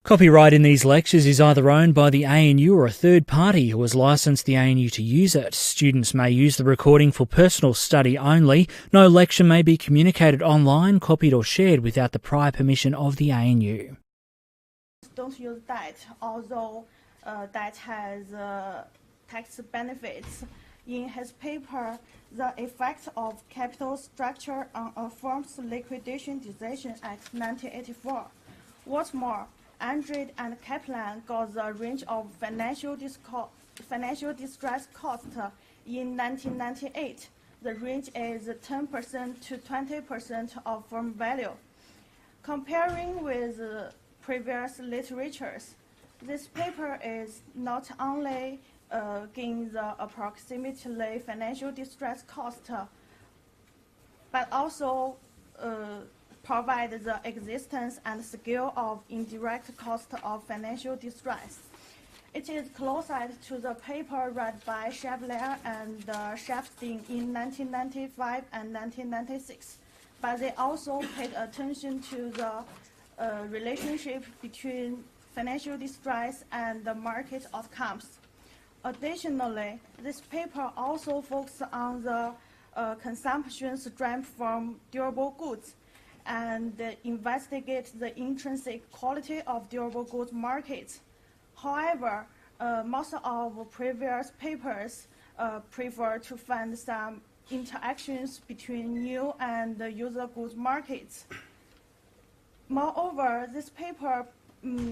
Copyright in these lectures is either owned by the ANU or a third party who has licensed the ANU to use it. Students may use the recording for personal study only. No lecture may be communicated online, copied or shared without the prior permission of the ANU. Don't use debt, although debt has tax benefits. In his paper, The Effect of Capital Structure on a Firm's Liquidation Decision Act 1984. What's more, Andrade and Kaplan got the range of financial distress cost in 1998. The range is 10% to 20% of firm value. Comparing with previous literatures, this paper is not only giving the approximately financial distress cost, but also provide the existence and scale of indirect cost of financial distress. It is closer to the paper read by Chevalier and Shafstein in 1995 and 1996, but they also paid attention to the relationship between financial distress and the market outcomes. Additionally, this paper also focuses on the consumption strength from durable goods and investigate the intrinsic quality of durable goods markets. However, most of previous papers prefer to find some interactions between new and user goods markets. Moreover, this paper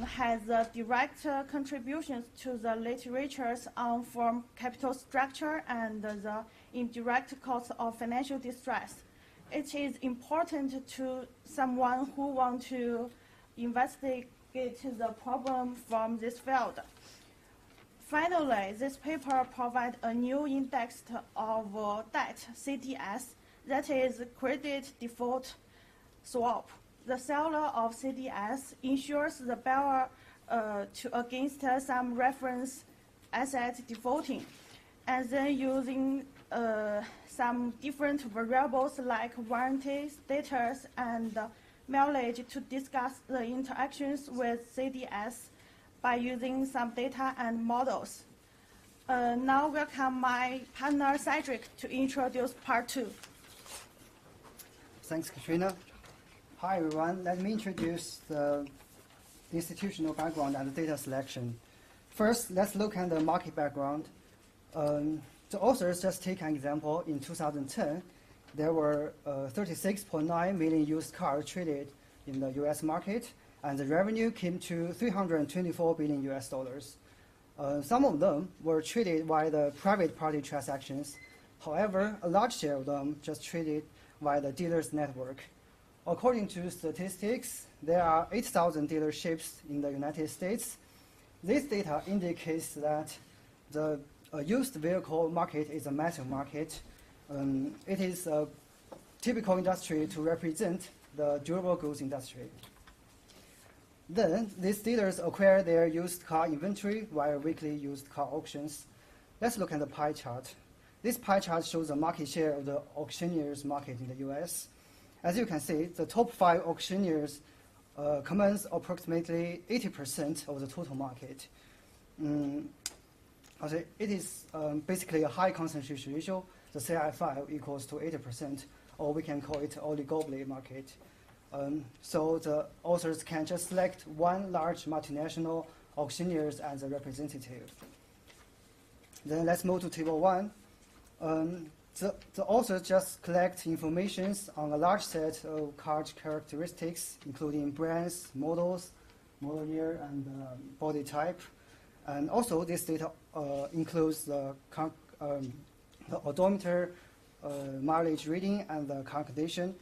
has direct contributions to the literatures on firm capital structure and the indirect cost of financial distress. It is important to someone who wants to investigate the problem from this field. Finally, this paper provides a new index of debt, CDS, that is credit default swap. The seller of CDS insures the buyer against some reference asset defaulting, and then using some different variables like warranty status and mileage to discuss the interactions with CDS by using some data and models. Now welcome my partner Cedric to introduce part 2. Thanks, Katrina. Hi everyone, let me introduce the institutional background and data selection. First, let's look at the market background. The authors just take an example. In 2010, there were 36.9 million used cars traded in the US market, and the revenue came to $324 billion US dollars. Some of them were traded via the private party transactions. However, a large share of them just traded via the dealers network. According to statistics, there are 8,000 dealerships in the United States. This data indicates that the used vehicle market is a massive market. It is a typical industry to represent the durable goods industry. Then, these dealers acquire their used car inventory via weekly used car auctions. Let's look at the pie chart. This pie chart shows the market share of the auctioneers market in the US. As you can see, the top 5 auctioneers commands approximately 80% of the total market. It is basically a high concentration ratio. The CI5 equals to 80%, or we can call it oligopoly market. So the authors can just select one large multinational auctioneers as a representative. Then let's move to table 1. The authors just collect information on a large set of car characteristics, including brands, models, model year, and body type. And also, this data includes the odometer, mileage reading, and the car condition.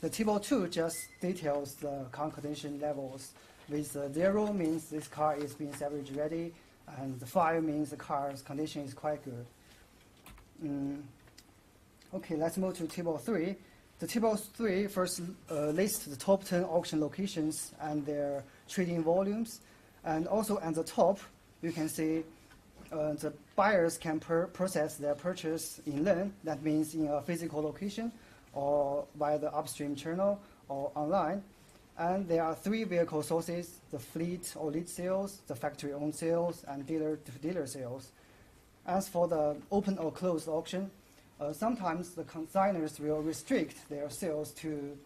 The table 2 just details the car condition levels. With 0 means this car is being salvage ready, and the 5 means the car's condition is quite good. Okay, let's move to table 3. The table 3 first lists the top 10 auction locations and their trading volumes. And also at the top, you can see the buyers can process their purchase in LAN, that means in a physical location, or via the upstream channel, or online. And there are three vehicle sources: the fleet or lead sales, the factory-owned sales, and dealer-to-dealer sales. As for the open or closed auction, sometimes the consigners will restrict their sales to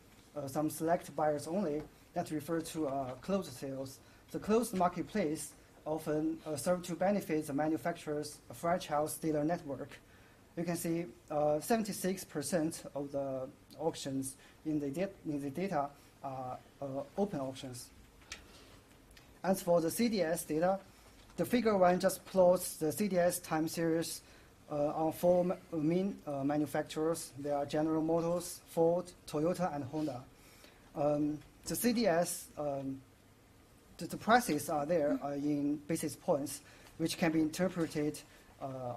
some select buyers only. That refers to closed sales. The closed marketplace often serve to benefit the manufacturer's fragile dealer network. You can see 76% of the auctions in the data are open auctions. As for the CDS data, the figure 1 just plots the CDS time series on four main manufacturers. They are General Motors, Ford, Toyota, and Honda. The CDS, the prices are there in basis points, which can be interpreted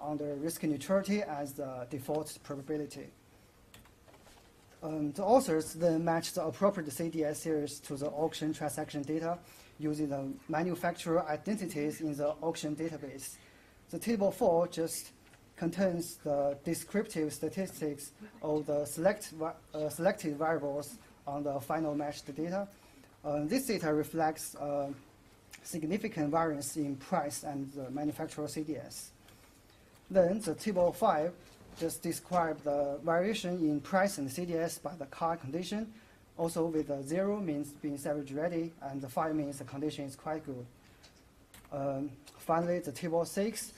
under risk neutrality as the default probability. The authors then match the appropriate CDS series to the auction transaction data using the manufacturer identities in the auction database. The table 4 just contains the descriptive statistics of the selected variables on the final matched data. This data reflects significant variance in price and the manufacturer CDS. Then the table 5 just describes the variation in price and CDS by the car condition. Also with the 0 means being salvage ready, and the 5 means the condition is quite good. Finally, the table 6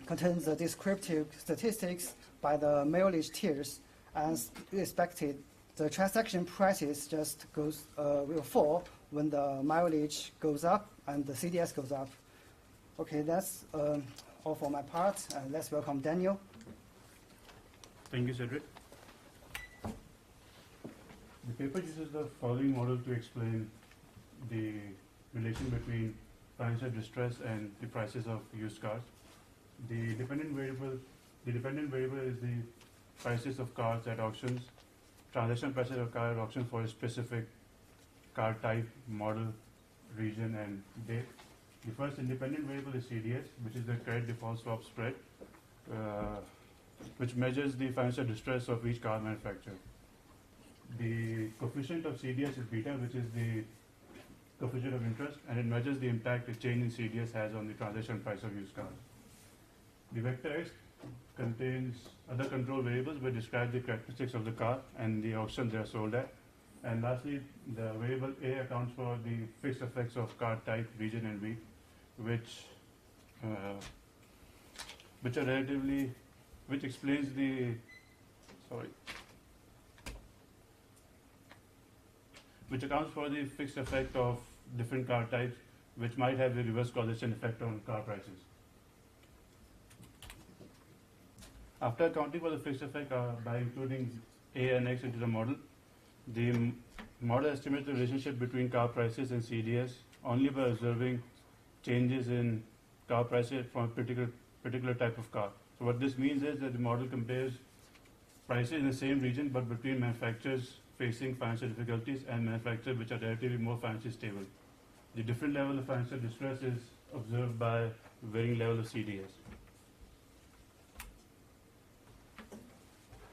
contains the descriptive statistics by the mileage tiers. As expected, the transaction prices just will fall when the mileage goes up and the CDS goes up. Okay, that's all for my part. Let's welcome Daniel. Thank you, Cedric. The paper uses the following model to explain the relation between financial distress and the prices of used cars. The dependent variable is the prices of cars at auctions, transaction prices of car at auction for a specific car type, model, region, and date. The first independent variable is CDS, which is the credit default swap spread, which measures the financial distress of each car manufacturer. The coefficient of CDS is beta, which is the coefficient of interest, and it measures the impact a change in CDS has on the transaction price of used cars. The vector X contains other control variables which describe the characteristics of the car and the auction they are sold at. And lastly, the variable A accounts for the fixed effects of car type, region, and week, which explains the which accounts for the fixed effect of different car types, which might have a reverse causation effect on car prices. After accounting for the fixed effect by including A and X into the model, the model estimates the relationship between car prices and CDS only by observing changes in car prices from a particular type of car. So what this means is that the model compares prices in the same region but between manufacturers facing financial difficulties and manufacturers which are relatively more financially stable. The different level of financial distress is observed by varying level of CDS.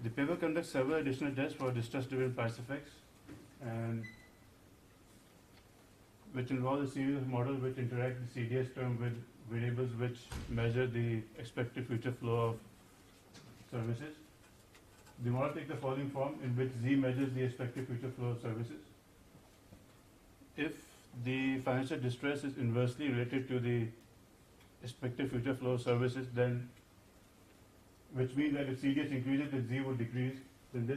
The paper conducts several additional tests for distress-driven price effects, and which involve a series of models which interact the CDS term with variables which measure the expected future flow of services. The model takes the following form, in which Z measures the expected future flow of services. If the financial distress is inversely related to the expected future flow of services, then which means that if CDS increases, then Z would decrease. Then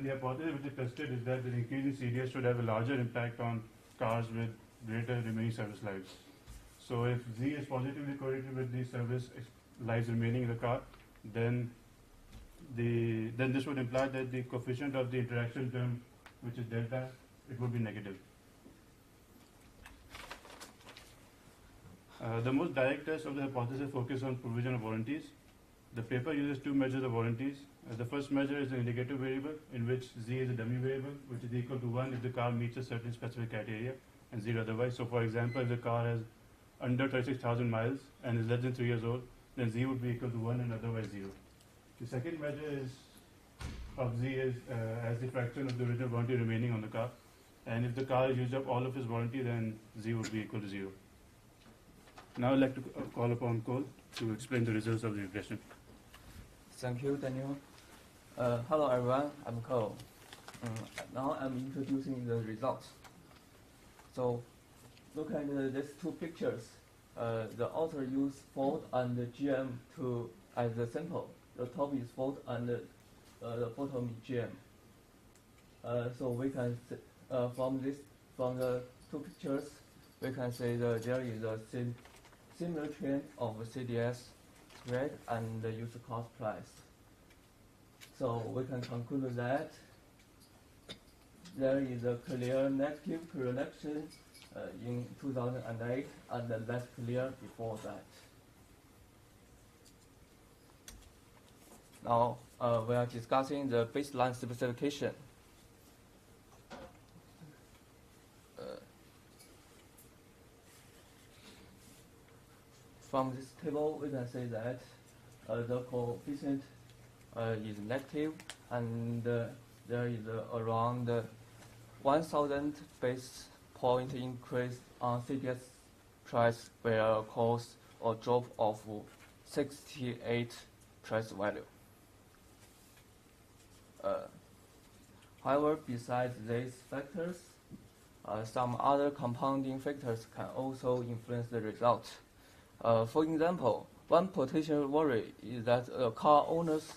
the hypothesis which is tested is that the increase in CDS should have a larger impact on cars with greater remaining service lives. So if Z is positively correlated with the service lives remaining in the car, then this would imply that the coefficient of the interaction term, which is delta, it would be negative. The most direct test of the hypothesis focus on provision of warranties. The paper uses two measures of warranties. The first measure is an indicative variable, in which Z is a dummy variable, which is equal to 1 if the car meets a certain specific criteria and 0 otherwise. So for example, if the car has under 36,000 miles and is less than 3 years old, then Z would be equal to 1 and otherwise 0. The second measure is of Z is as the fraction of the original warranty remaining on the car. And if the car used up all of his warranty, then Z would be equal to 0. Now I'd like to call upon Cole to explain the results of the regression. Thank you, Daniel. Hello, everyone. I'm Cole. Now I'm introducing the results. So, look at these two pictures. The author used Ford and GM as the sample. The top is Ford and the bottom is GM. So we can from the two pictures, we can say that there is a similar trend of CDS spread and the used car price. So we can conclude that there is a clear negative correlation in 2008 and less clear before that. Now we are discussing the baseline specification. From this table, we can say that the coefficient is negative, and there is around 1,000 base point increase on CDS price will cause a drop of 68 price value. However, besides these factors, some other compounding factors can also influence the result. For example, one potential worry is that car owners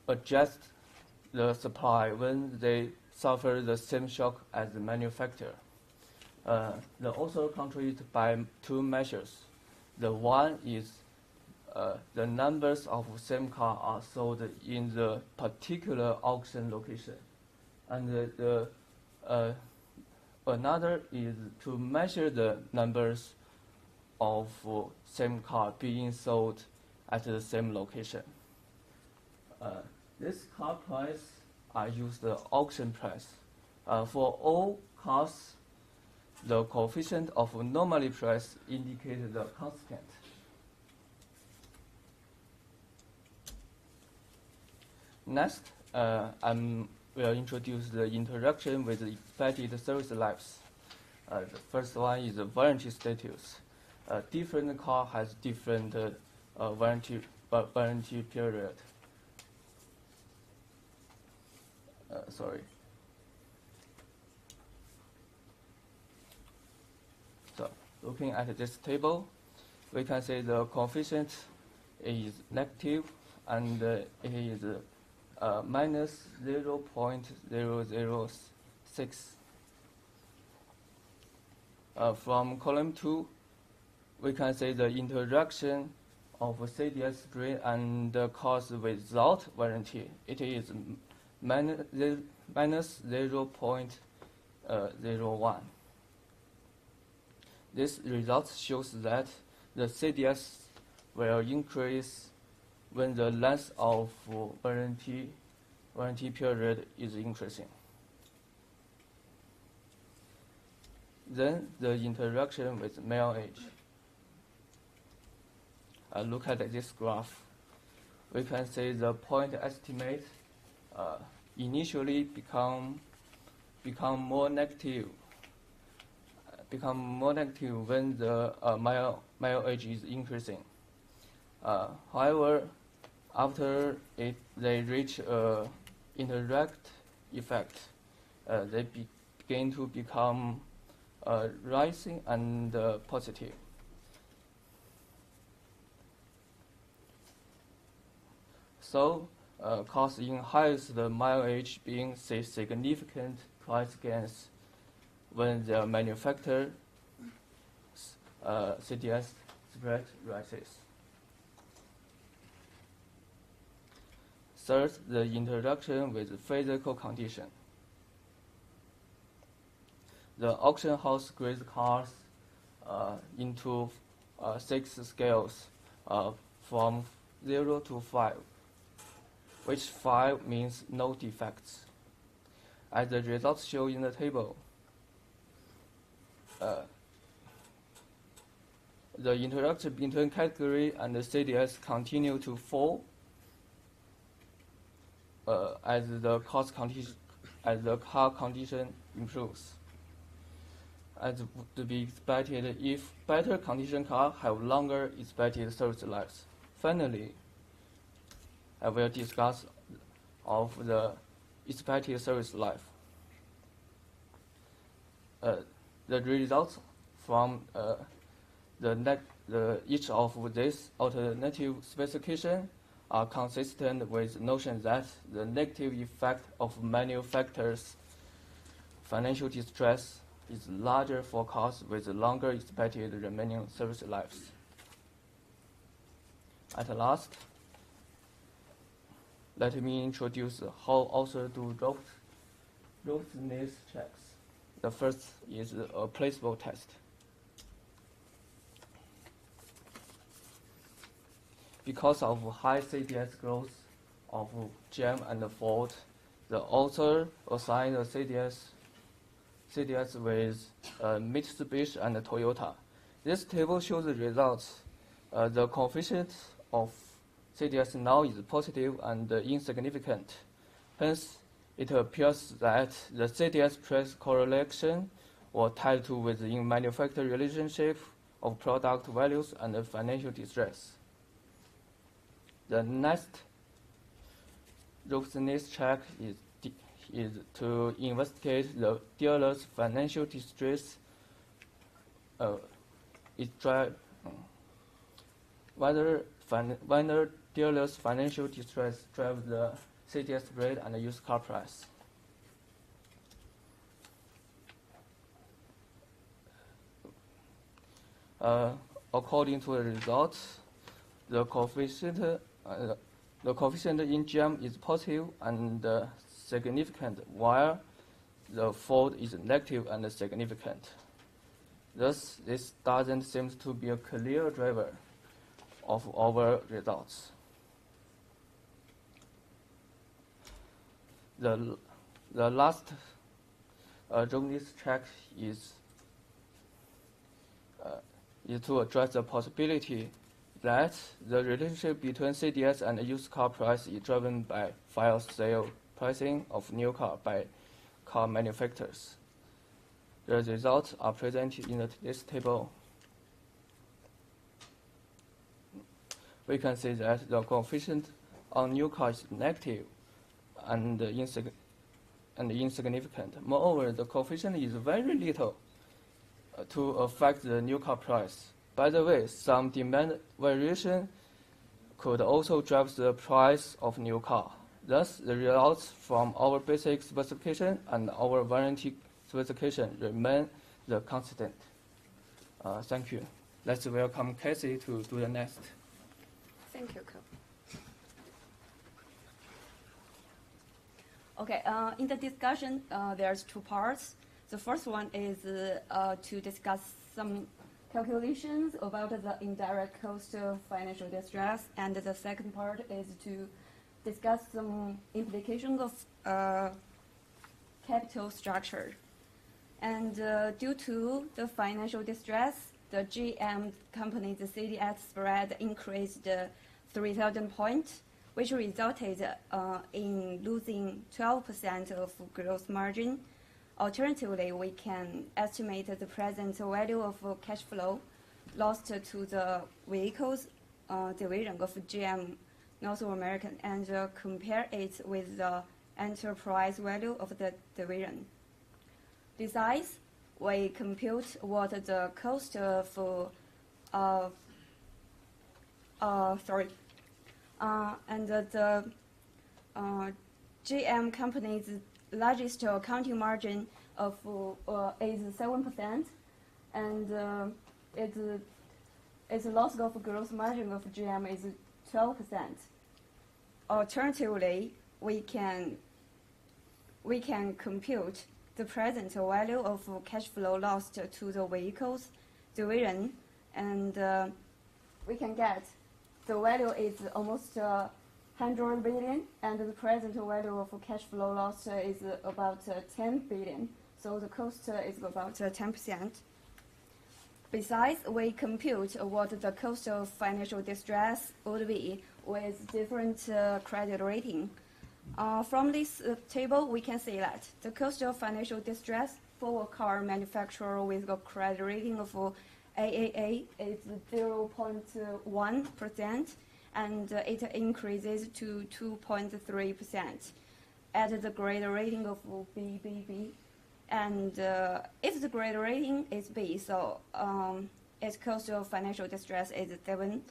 adjust the supply when they suffer the same shock as the manufacturer. The author contributed by two measures. The one is the numbers of same car are sold in the particular auction location, and another is to measure the numbers of same car being sold at the same location. This car price I use the auction price. For all cars, the coefficient of normally price indicates the constant. Next, I will introduce the interaction with the expected service lives. The first one is the warranty status. Different car has different warranty period. Sorry. So, looking at this table, we can say the coefficient is negative, and it is minus 0.006. From column 2, we can say the interaction of CDS spring and the cars without warranty. It is minus 0.01. This result shows that the CDS will increase when the length of warranty period is increasing. Then the interaction with mile age. Look at this graph. We can say the point estimate initially become more negative. When the mile age is increasing. However, after they reach interact effect, they begin to become rising and positive. So, cars in highest mileage being significant price gains when the manufacturer CDS spread rises. Third, the interaction with physical condition. The auction house grades cars into 6 scales from 0 to 5, which 5 means no defects. As the results show in the table, the interaction between category and the CDS continue to fall as the car condition improves. As to be expected, if better condition cars have longer expected service lives. Finally, I will discuss of the expected service life. The results from each of these alternative specifications are consistent with the notion that the negative effect of manufacturers' financial distress is larger for cars with longer expected remaining service lives. At last, let me introduce how authors do robustness checks. The first is a placebo test. Because of high CDS growth of GM and Ford, the author assigned the CDS with Mitsubishi and Toyota. This table shows the results. The coefficient of CDS now is positive and insignificant. Hence, it appears that the CDS price correlation was tied to within manufacturer relationship of product values and financial distress. The next robustness check is to investigate the dealer's financial distress. Whether dealer's financial distress drives the CDS rate and the used car price. According to the results, the coefficient in GM is positive and significant, while the Ford is negative and significant. Thus, this doesn't seem to be a clear driver of our results. The last robustness check is to address the possibility that the relationship between CDS and used car price is driven by fire sale pricing of new car by car manufacturers. The results are presented in this table. We can see that the coefficient on new car is negative and insignificant. Moreover, the coefficient is very little to affect the new car price. By the way, some demand variation could also drive the price of new car. Thus, the results from our basic specification and our warranty specification remain the constant. Thank you. Let's welcome Casey to do the next. Thank you, Ko. Okay, in the discussion, there's two parts. The first one is to discuss some calculations about the indirect cost of financial distress, and the second part is to discuss some implications of capital structure. And due to the financial distress, the GM company's CDS spread increased 3,000 points, which resulted in losing 12% of gross margin. Alternatively, we can estimate the present value of cash flow lost to the vehicles division of GM North America and compare it with the enterprise value of the division. Besides, we compute what the cost of and the GM company's largest accounting margin of is 7%, and its loss of gross margin of GM is 12%. Alternatively, we can compute the present value of cash flow lost to the vehicles division, and we can get the value is almost 100 billion, and the present value of cash flow lost is about 10 billion. So the cost is about 10%. Besides, we compute what the cost of financial distress would be with different credit rating. From this table, we can see that the cost of financial distress for a car manufacturer with a credit rating of AAA is 0.1%, and it increases to 2.3% at the grade rating of BBB. And if the grade rating is B, so its cost of financial distress is 7%.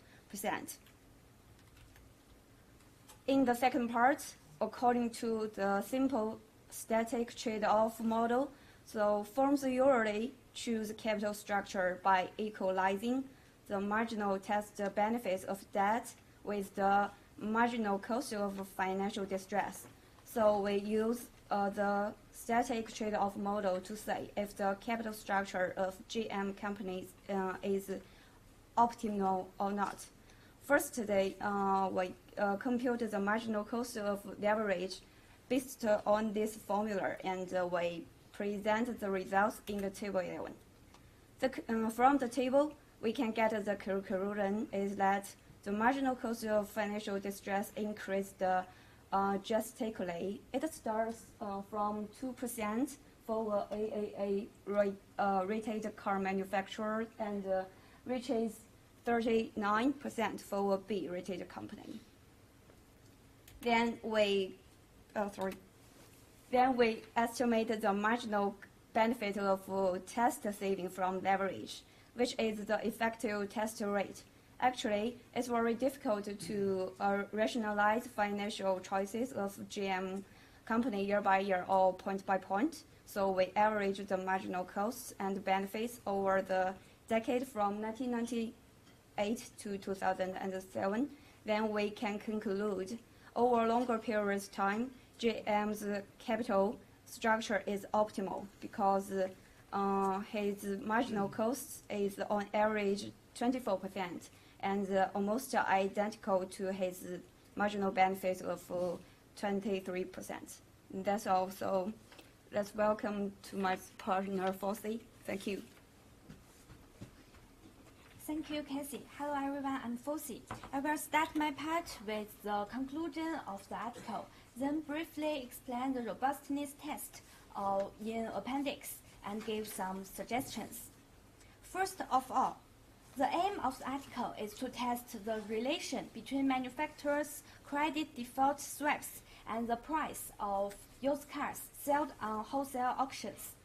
In the second part, according to the simple static trade-off model, so firms usually choose capital structure by equalizing the marginal test benefits of debt with the marginal cost of financial distress. So we use the static trade-off model to say if the capital structure of GM companies is optimal or not. First, we compute the marginal cost of leverage based on this formula, and we present the results in the table 11. From the table, we can get the conclusion is that the marginal cost of financial distress increased drastically. It starts from 2% for AAA rated car manufacturer and reaches 39% for a B rated company. Then we estimate the marginal benefit of test saving from leverage, which is the effective test rate. Actually, it's very difficult to rationalize financial choices of GM company year by year or point by point. So we average the marginal costs and benefits over the decade from 1998 to 2007. Then we can conclude over a longer period of time, GM's capital structure is optimal because his marginal cost is on average 24% and almost identical to his marginal benefits of 23%. That's all. So let's welcome to my partner, Fossey. Thank you. Thank you, Casey. Hello, everyone. I'm Fossey. I will start my part with the conclusion of the article, then briefly explain the robustness test in appendix and give some suggestions. First of all, the aim of the article is to test the relation between manufacturers' credit default swaps and the price of used cars sold on wholesale auctions.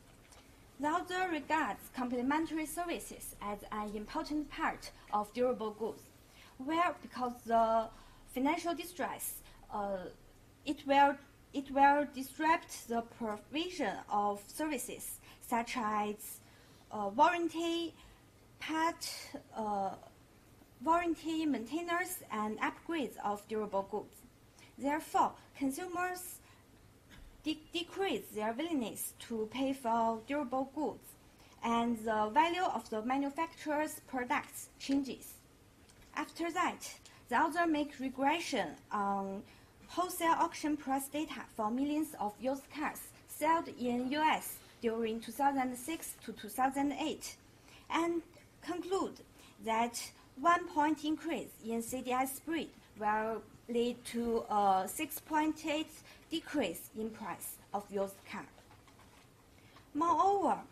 The author regards complementary services as an important part of durable goods, where because the financial distress, it will disrupt the provision of services such as warranty, warranty, maintenance, and upgrades of durable goods. Therefore, consumers decrease their willingness to pay for durable goods, and the value of the manufacturer's products changes. After that, the author makes regression on wholesale auction price data for millions of used cars sold in US during 2006 to 2008, and conclude that 1 point increase in CDI spread will lead to a 6.8 decrease in price of used car. Moreover,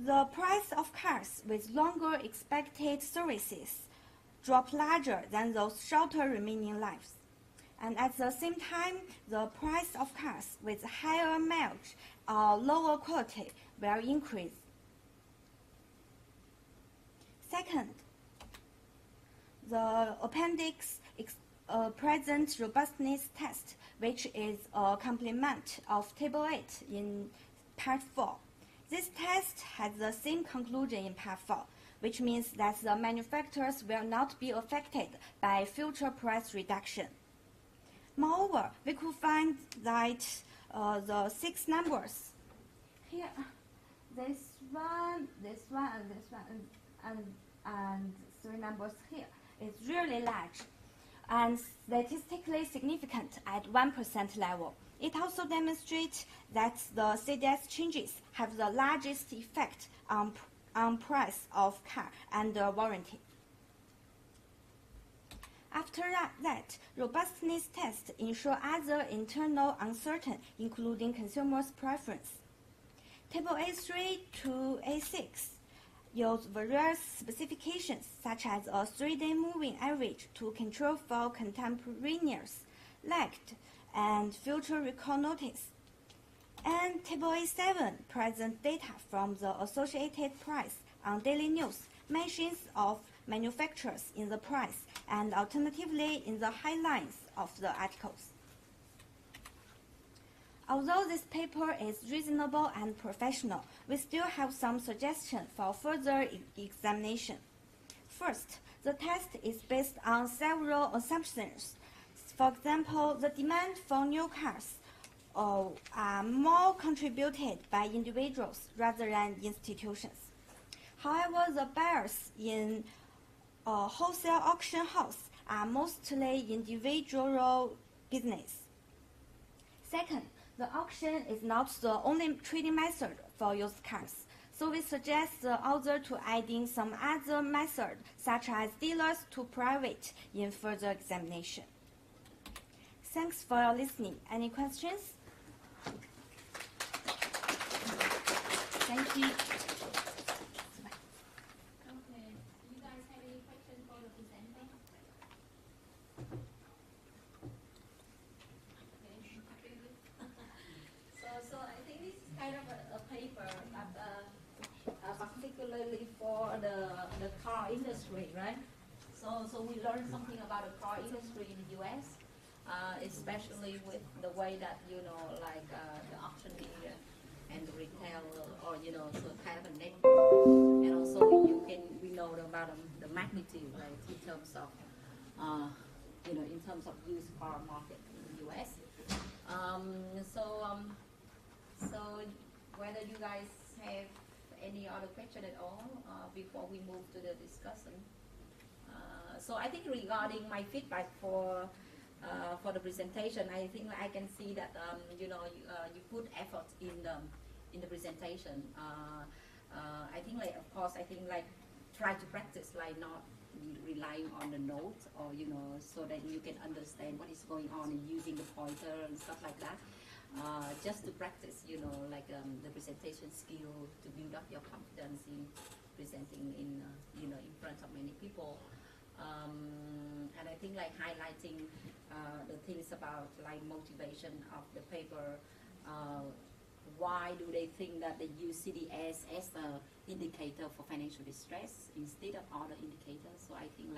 the price of cars with longer expected services drop larger than those shorter remaining lives. And at the same time, the price of cars with higher mileage or lower quality will increase. Second, the appendix presents robustness test, which is a complement of Table 8 in Part 4. This test has the same conclusion in Part 4, which means that the manufacturers will not be affected by future price reduction. Moreover, we could find that the 6 numbers here, this one, and this one, and 3 numbers here is really large and statistically significant at 1% level. It also demonstrates that the CDS changes have the largest effect on price of car and warranty. After that, robustness tests ensure other internal uncertain, including consumers' preference. Table A3 to A6 use various specifications such as a 3-day moving average to control for contemporaneous, lagged, and future recall notice. And Table A7 presents data from the associated price on daily news, mentions of manufacturers in the price, and alternatively in the headlines of the articles. Although this paper is reasonable and professional, we still have some suggestions for further examination. First, the test is based on several assumptions. For example, the demand for new cars are more contributed by individuals rather than institutions. However, the buyers in a wholesale auction house are mostly individual business. Second, the auction is not the only trading method for used cars, so we suggest the author to add in some other method, such as dealers to private, in further examination. Thanks for your listening. Any questions? Thank you. Okay. You guys have any questions for the presenter? So I think this is kind of a paper that particularly for the car industry, right? So we learned something about the car industry in the U.S., especially with the way that the auctioneer and the retailer, or so kind of a network, and also we know about the magnitude, right, in terms of in terms of used car market in the U.S. So whether you guys have any other question at all before we move to the discussion. So I think regarding my feedback for the presentation, I think I can see that you put effort in the presentation. I think of course try to practice not relying on the notes, or so that you can understand what is going on and using the pointer and stuff like that. Just to practice, the presentation skill, to build up your confidence in presenting in front of many people. And I think highlighting the things about motivation of the paper. Why do they think that they use CDS as an indicator for financial distress instead of other indicators? So I think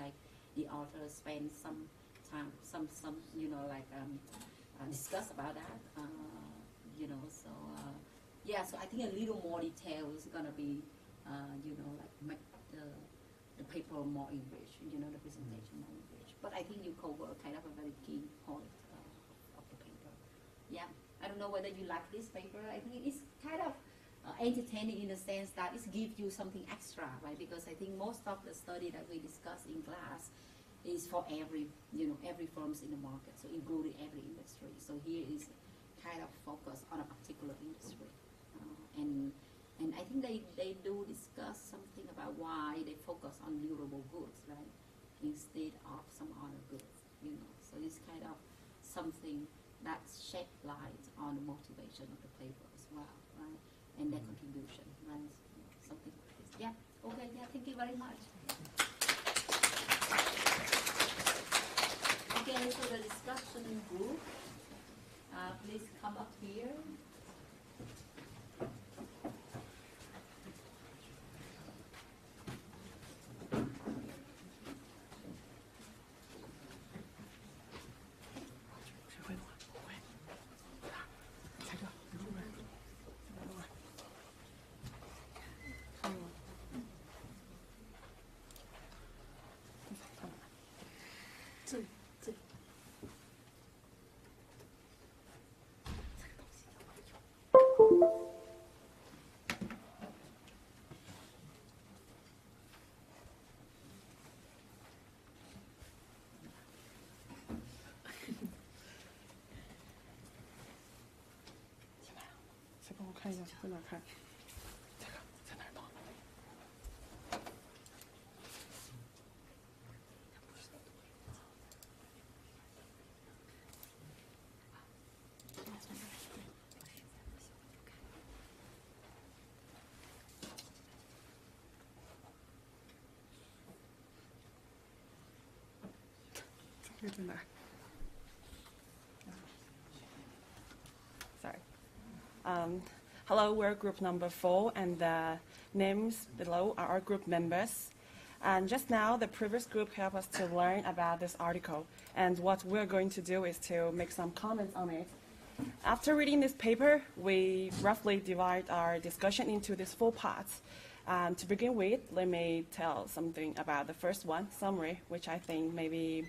the author spent some time, discuss about that. So I think a little more detail is gonna be, make the paper more enriched, the presentation more enriched. But I think you cover kind of a very key point of the paper. Yeah, I don't know whether you like this paper. I think it's kind of entertaining in the sense that it gives you something extra, right? Because I think most of the study that we discuss in class is for every firms in the market, so including every industry. So here is kind of focused on a particular industry, and I think they do discuss something about why they focus on durable goods, right, instead of some other goods, So it's kind of something that shed light on the motivation of the paper as well, right, and their contribution, right, something like this. Yeah. Okay. Yeah. Thank you very much. Okay, so the discussion group, please come up here. Sorry. Hello, we're group number 4, and the names below are our group members. And just now, the previous group helped us to learn about this article, and what we're going to do is to make some comments on it. After reading this paper, we roughly divide our discussion into these 4 parts. To begin with, let me tell something about the first one, summary, which I think may be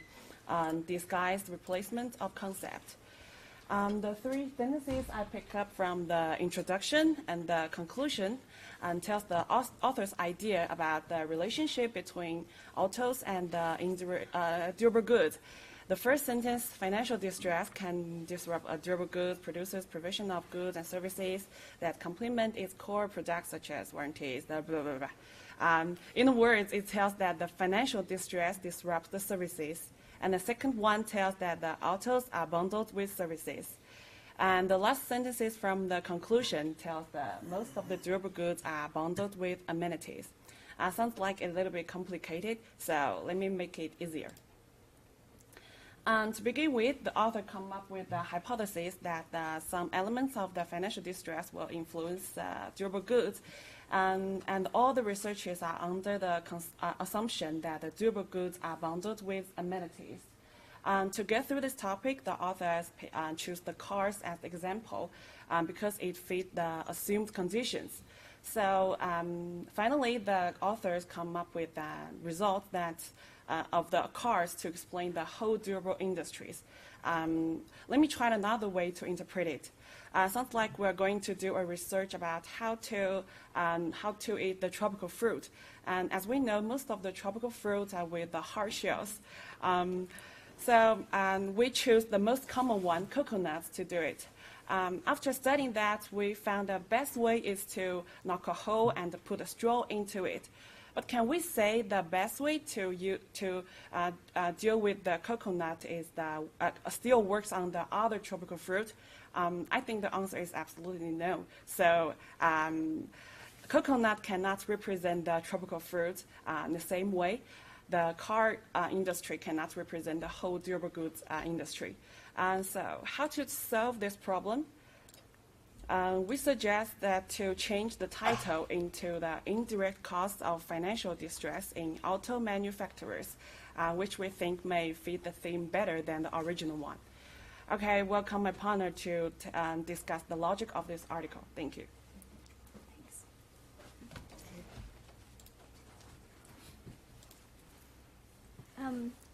disguised replacement of concept. The 3 sentences I picked up from the introduction and the conclusion tells the author's idea about the relationship between autos and durable goods. The first sentence, financial distress can disrupt a durable goods producer's provision of goods and services that complement its core products such as warranties, blah, blah, blah, blah. In other words, it tells that the financial distress disrupts the services. And the second one tells that the autos are bundled with services. And the last sentences from the conclusion tells that most of the durable goods are bundled with amenities. Sounds like a little bit complicated, so let me make it easier. To begin with, the author come up with the hypothesis that some elements of the financial distress will influence durable goods, and all the researchers are under the assumption that the durable goods are bundled with amenities. To get through this topic, the authors choose the cars as example because it fit the assumed conditions. So finally, the authors come up with the result that of the cars to explain the whole durable industries. Let me try another way to interpret it. Sounds like we're going to do a research about how to eat the tropical fruit. And as we know, most of the tropical fruits are with the hard shells. So we choose the most common one, coconuts, to do it. After studying that, we found the best way is to knock a hole and put a straw into it. But can we say the best way to deal with the coconut is still works on the other tropical fruit? I think the answer is absolutely no. So coconut cannot represent the tropical fruit in the same way. The car industry cannot represent the whole durable goods industry. So how to solve this problem? We suggest that to change the title into the indirect cost of financial distress in auto manufacturers, which we think may fit the theme better than the original one. Okay, welcome my partner to discuss the logic of this article. Thank you.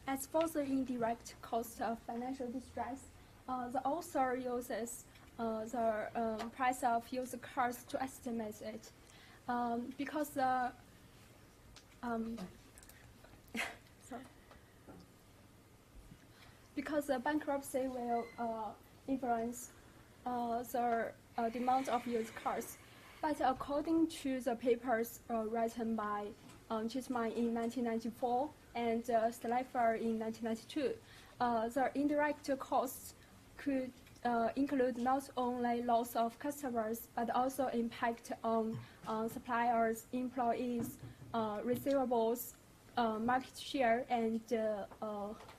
As for the indirect cost of financial distress, the author uses the price of used cars to estimate it, because the because the bankruptcy will influence the demand of used cars. But according to the papers written by Chisman in 1994 and Schleifer in 1992, the indirect costs could include not only loss of customers, but also impact on suppliers, employees, receivables, market share, and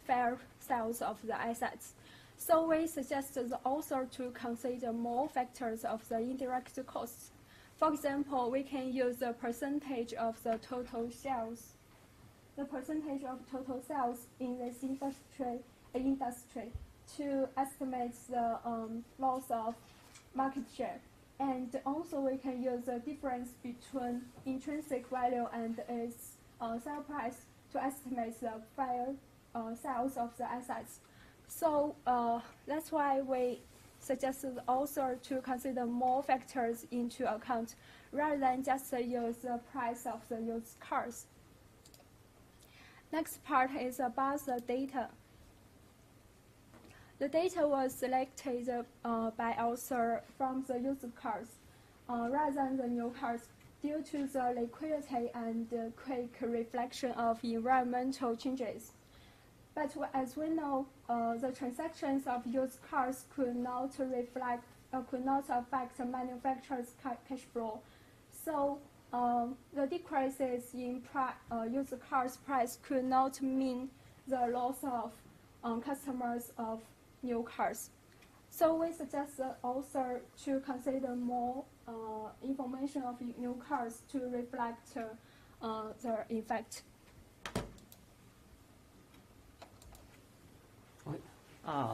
fair sales of the assets. So we suggest the author to consider more factors of the indirect costs. For example, we can use the percentage of the total sales. The percentage of total sales in this industry to estimate the loss of market share. And also we can use the difference between intrinsic value and its sale price to estimate the fair sales of the assets. So that's why we suggest the author to consider more factors into account rather than just use the price of the used cars. Next part is about the data. The data was selected by author from the used cars rather than the new cars due to the liquidity and quick reflection of environmental changes. But as we know, the transactions of used cars could not affect the manufacturer's cash flow. So the decreases in used cars price could not mean the loss of customers of new cars. So we suggest the author to consider more information of new cars to reflect the effect.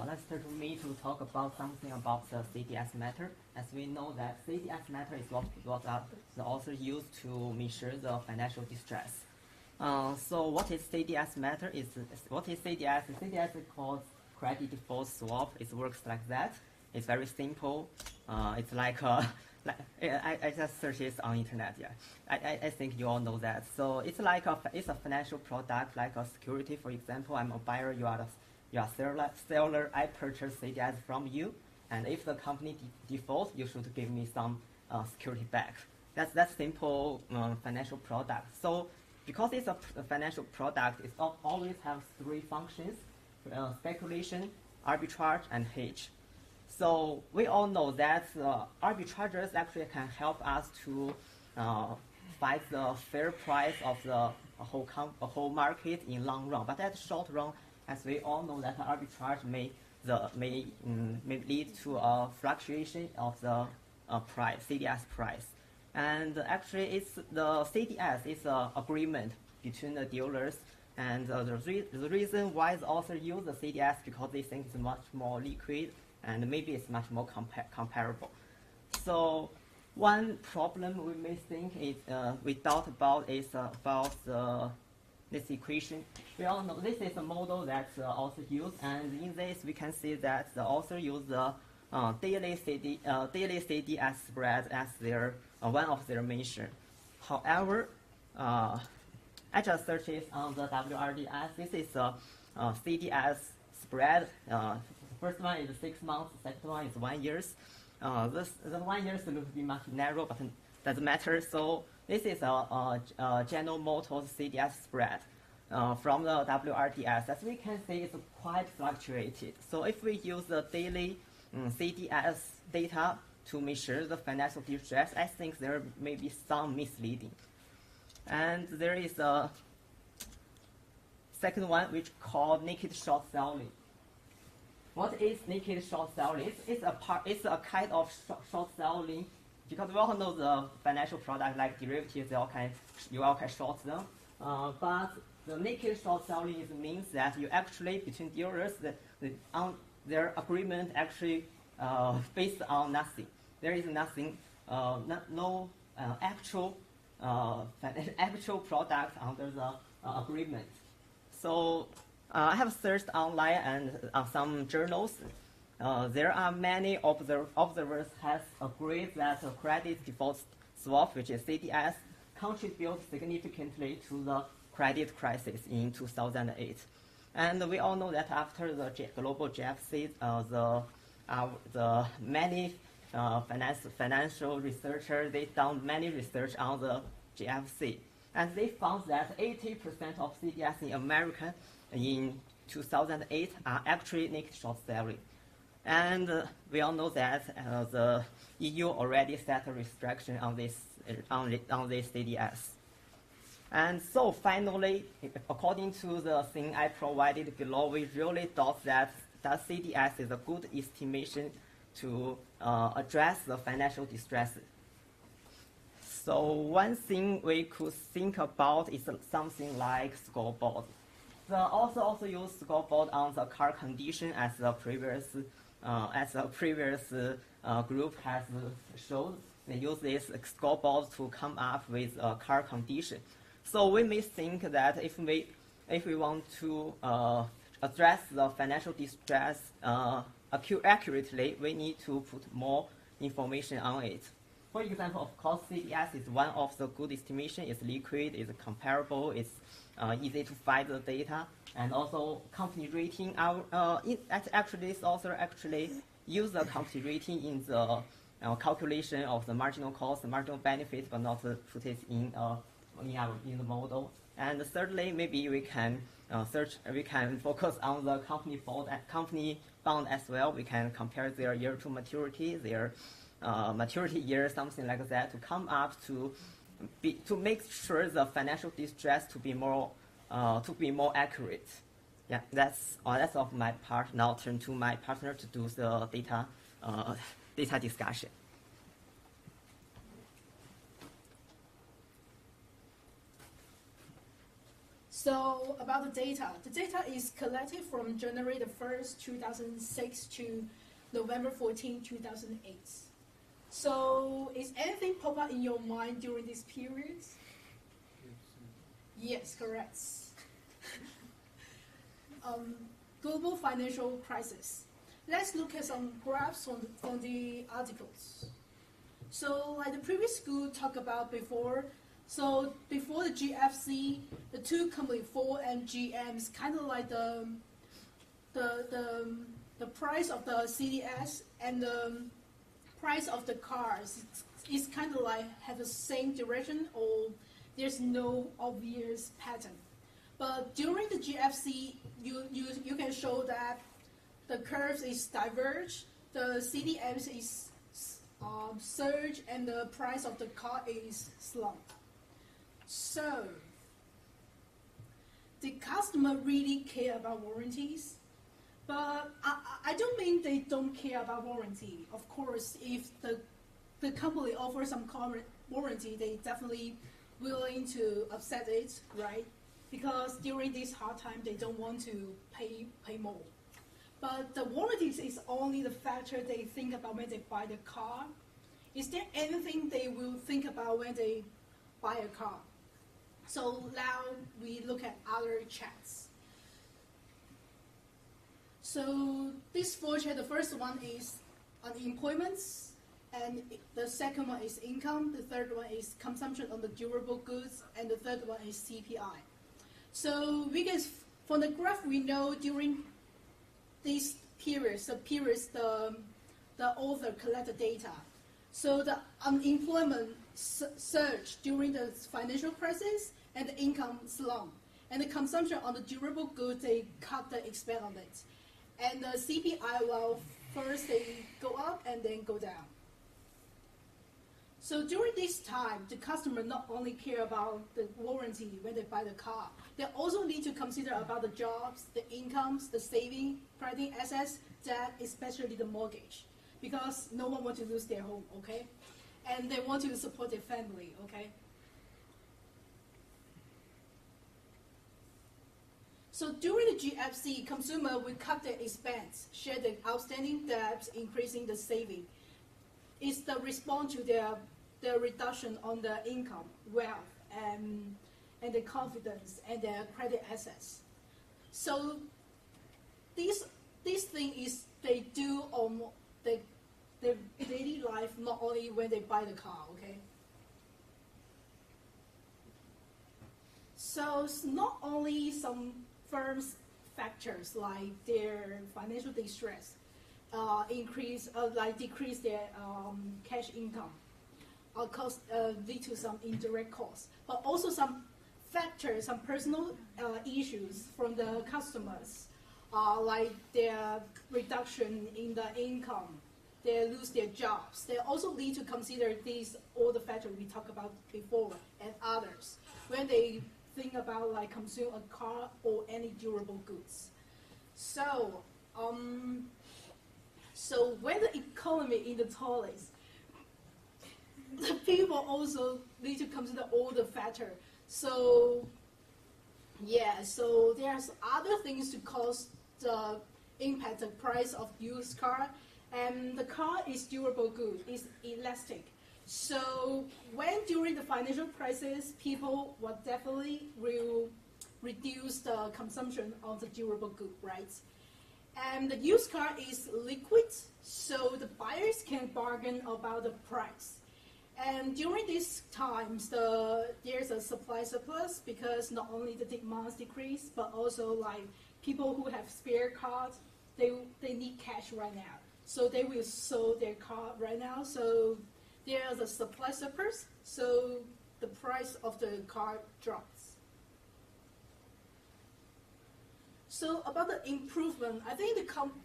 Let's turn to me to talk about something about the CDS matter. As we know that CDS matter is what the author used to measure the financial distress. So what is CDS matter? What is CDS? CDS is called credit default swap. It works like that. It's very simple. It's like I just searched it on internet. Yeah, I think you all know that. So it's like it's a financial product, like a security. For example, I'm a buyer. You are seller. I purchase CDS from you, and if the company defaults, you should give me some security back. That's simple financial product. So because it's a financial product, it always has three functions: speculation, arbitrage, and hedge. So we all know that arbitrageurs actually can help us to find the fair price of the whole market in long run. But at short run, as we all know that arbitrage may lead to a fluctuation of the price, CDS price. And actually, it's the CDS is an agreement between the dealers. And the reason why the author use the CDS because they think it's much more liquid and maybe it's much more comparable. So one problem we may think is we thought about is about this equation. We all know this is a model that the author used, and in this we can see that the author used the daily CDS spread as their one of their measure. However, I just searched it on the WRDS. This is a CDS spread. The first one is 6 months, the second one is 1 year. The 1 year looks to be much narrow, but it doesn't matter. So this is a General Motors CDS spread from the WRDS. As we can see, it's quite fluctuated. So if we use the daily CDS data to measure the financial distress, I think there may be some misleading. And there is a second one which called naked short selling. What is naked short selling? It's a kind of short selling because we all know the financial product like derivatives, you all can short them. But the naked short selling means that you actually between dealers their agreement actually based on nothing. There is nothing, no actual product under the agreement. So I have searched online and some journals. There are many observers has agreed that a credit default swap, which is CDS, contributed significantly to the credit crisis in 2008. And we all know that after the global GFC, the many financial researchers, they done many research on the GFC. And they found that 80% of CDS in America in 2008 are actually naked short selling. And we all know that the EU already set a restriction on this CDS. And so finally, according to the thing I provided below, we really thought that CDS is a good estimation to address the financial distress. So one thing we could think about is something like scoreboard. The author also used scoreboard on the car condition as the previous group has showed. They use this scoreboard to come up with a car condition. So we may think that if we want to address the financial distress accurately, we need to put more information on it. For example, of course, CDS is one of the good estimation. It's liquid, it's comparable, it's easy to find the data, and also company rating. Actually, this author actually use the company rating in the calculation of the marginal cost, the marginal benefit, but not put it in the model. And thirdly, maybe we can focus on the company bond as well. We can compare their year to maturity, their maturity year, something like that, to come up to make sure the financial distress to be more accurate. Yeah, that's all. That's of my part. Now turn to my partner to do the data discussion. So about the data is collected from January the 1st, 2006 to November 14, 2008. So is anything pop up in your mind during this period? Yes, correct. Global financial crisis. Let's look at some graphs from the articles. So like the previous school talked about before, so before the GFC, the two companies, Ford and GM's, kind of like the price of the CDS and the price of the cars is kind of like have the same direction, or there's no obvious pattern. But during the GFC, you can show that the curves is diverge, the CDMs is surge, and the price of the car is slump. So, the customer really care about warranties, but I don't mean they don't care about warranty. Of course, if the company offers some car warranty, they definitely willing to accept it, right? Because during this hard time, they don't want to pay more. But the warranties is only the factor they think about when they buy the car. Is there anything they will think about when they buy a car? So now we look at other chats. So this four chat, the first one is unemployment, and the second one is income, the third one is consumption of the durable goods, and the third one is CPI. So we can, from the graph, we know during these periods, the author collect the data. So the unemployment surge during the financial crisis, and the income slump, and the consumption on the durable goods, they cut the expand on it. And the CPI, well, first they go up and then go down. So during this time, the customer not only care about the warranty when they buy the car, they also need to consider about the jobs, the incomes, the saving, credit assets, debt, especially the mortgage, because no one wants to lose their home, okay? And they want to support their family, okay? So during the GFC, consumer will cut their expense, share the outstanding debts, increasing the saving. It's the response to their reduction on the income, wealth, and the confidence and their credit assets. So this thing is they do on their daily life, not only when they buy the car, okay? So it's not only some firms' factors like their financial distress, decrease their cash income, lead to some indirect costs, but also some factors, some personal issues from the customers, like their reduction in the income, they lose their jobs. They also need to consider all the factors we talked about before and others when they think about like consume a car or any durable goods. So, so when the economy in the toilets, the people also need to consider all the factors. So, yeah, so there's other things to cause the impact the price of used car, and the car is durable good, it's elastic. So when during the financial crisis, people will definitely reduce the consumption of the durable good, right? And the used car is liquid, so the buyers can bargain about the price. And during these times, there's a supply surplus because not only the demands decrease, but also like people who have spare cars, they need cash right now. So they will sell their car right now. So there's a supply surplus, so the price of the car drops. So about the improvement, I think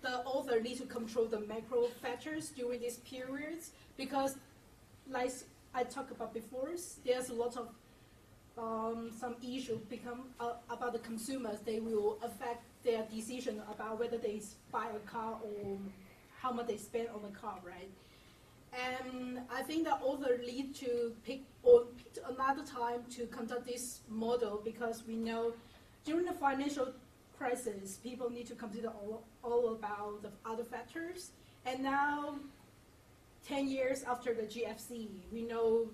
the author needs to control the macro factors during these periods because, like I talked about before, there's a lot of some issue become about the consumers, they will affect their decision about whether they buy a car or how much they spend on the car, right? And I think the author need to pick another time to conduct this model, because we know during the financial crisis, people need to consider all about the other factors. And now, 10 years after the GFC, we know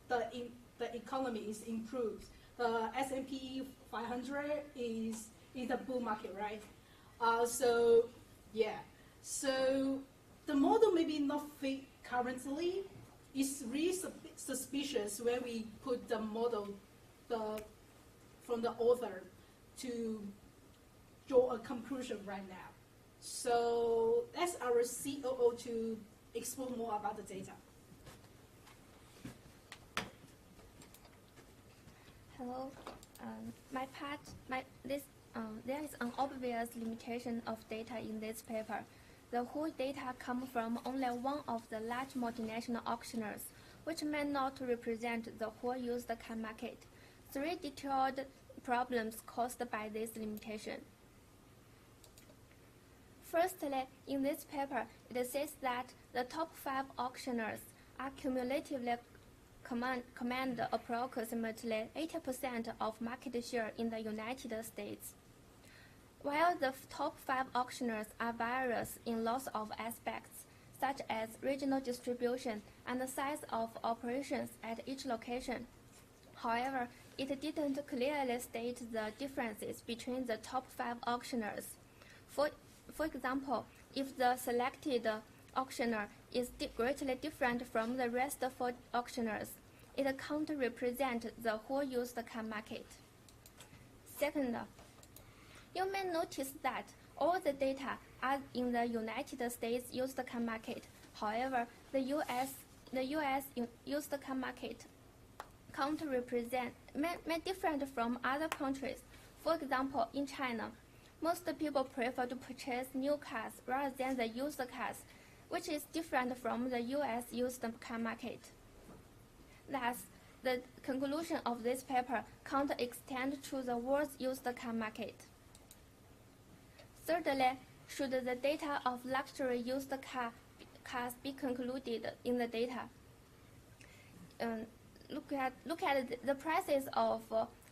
the economy is improved. The S&P 500 is a bull market, right? So the model maybe not fit currently. It's really suspicious when we put the model from the author to draw a conclusion right now. So that's our COO to explore more about the data. Hello, there is an obvious limitation of data in this paper. The whole data come from only one of the large multinational auctioneers, which may not represent the whole used car market. 3 detailed problems caused by this limitation. Firstly, in this paper, it says that the top 5 auctioneers are cumulatively command approximately 80% of market share in the United States. While the top 5 auctioneers are various in lots of aspects, such as regional distribution and the size of operations at each location. However, it didn't clearly state the differences between the top 5 auctioneers. For example, if the selected auctioneer is greatly different from the rest of auctioneers, it can't represent the whole used car market. Second, you may notice that all the data are in the United States used car market. However, the US used car market can't represent may different from other countries. For example, in China, most people prefer to purchase new cars rather than the used cars, which is different from the US used car market. Thus, the conclusion of this paper can't extend to the world's used car market. Thirdly, should the data of luxury used cars be concluded in the data? Look at the prices of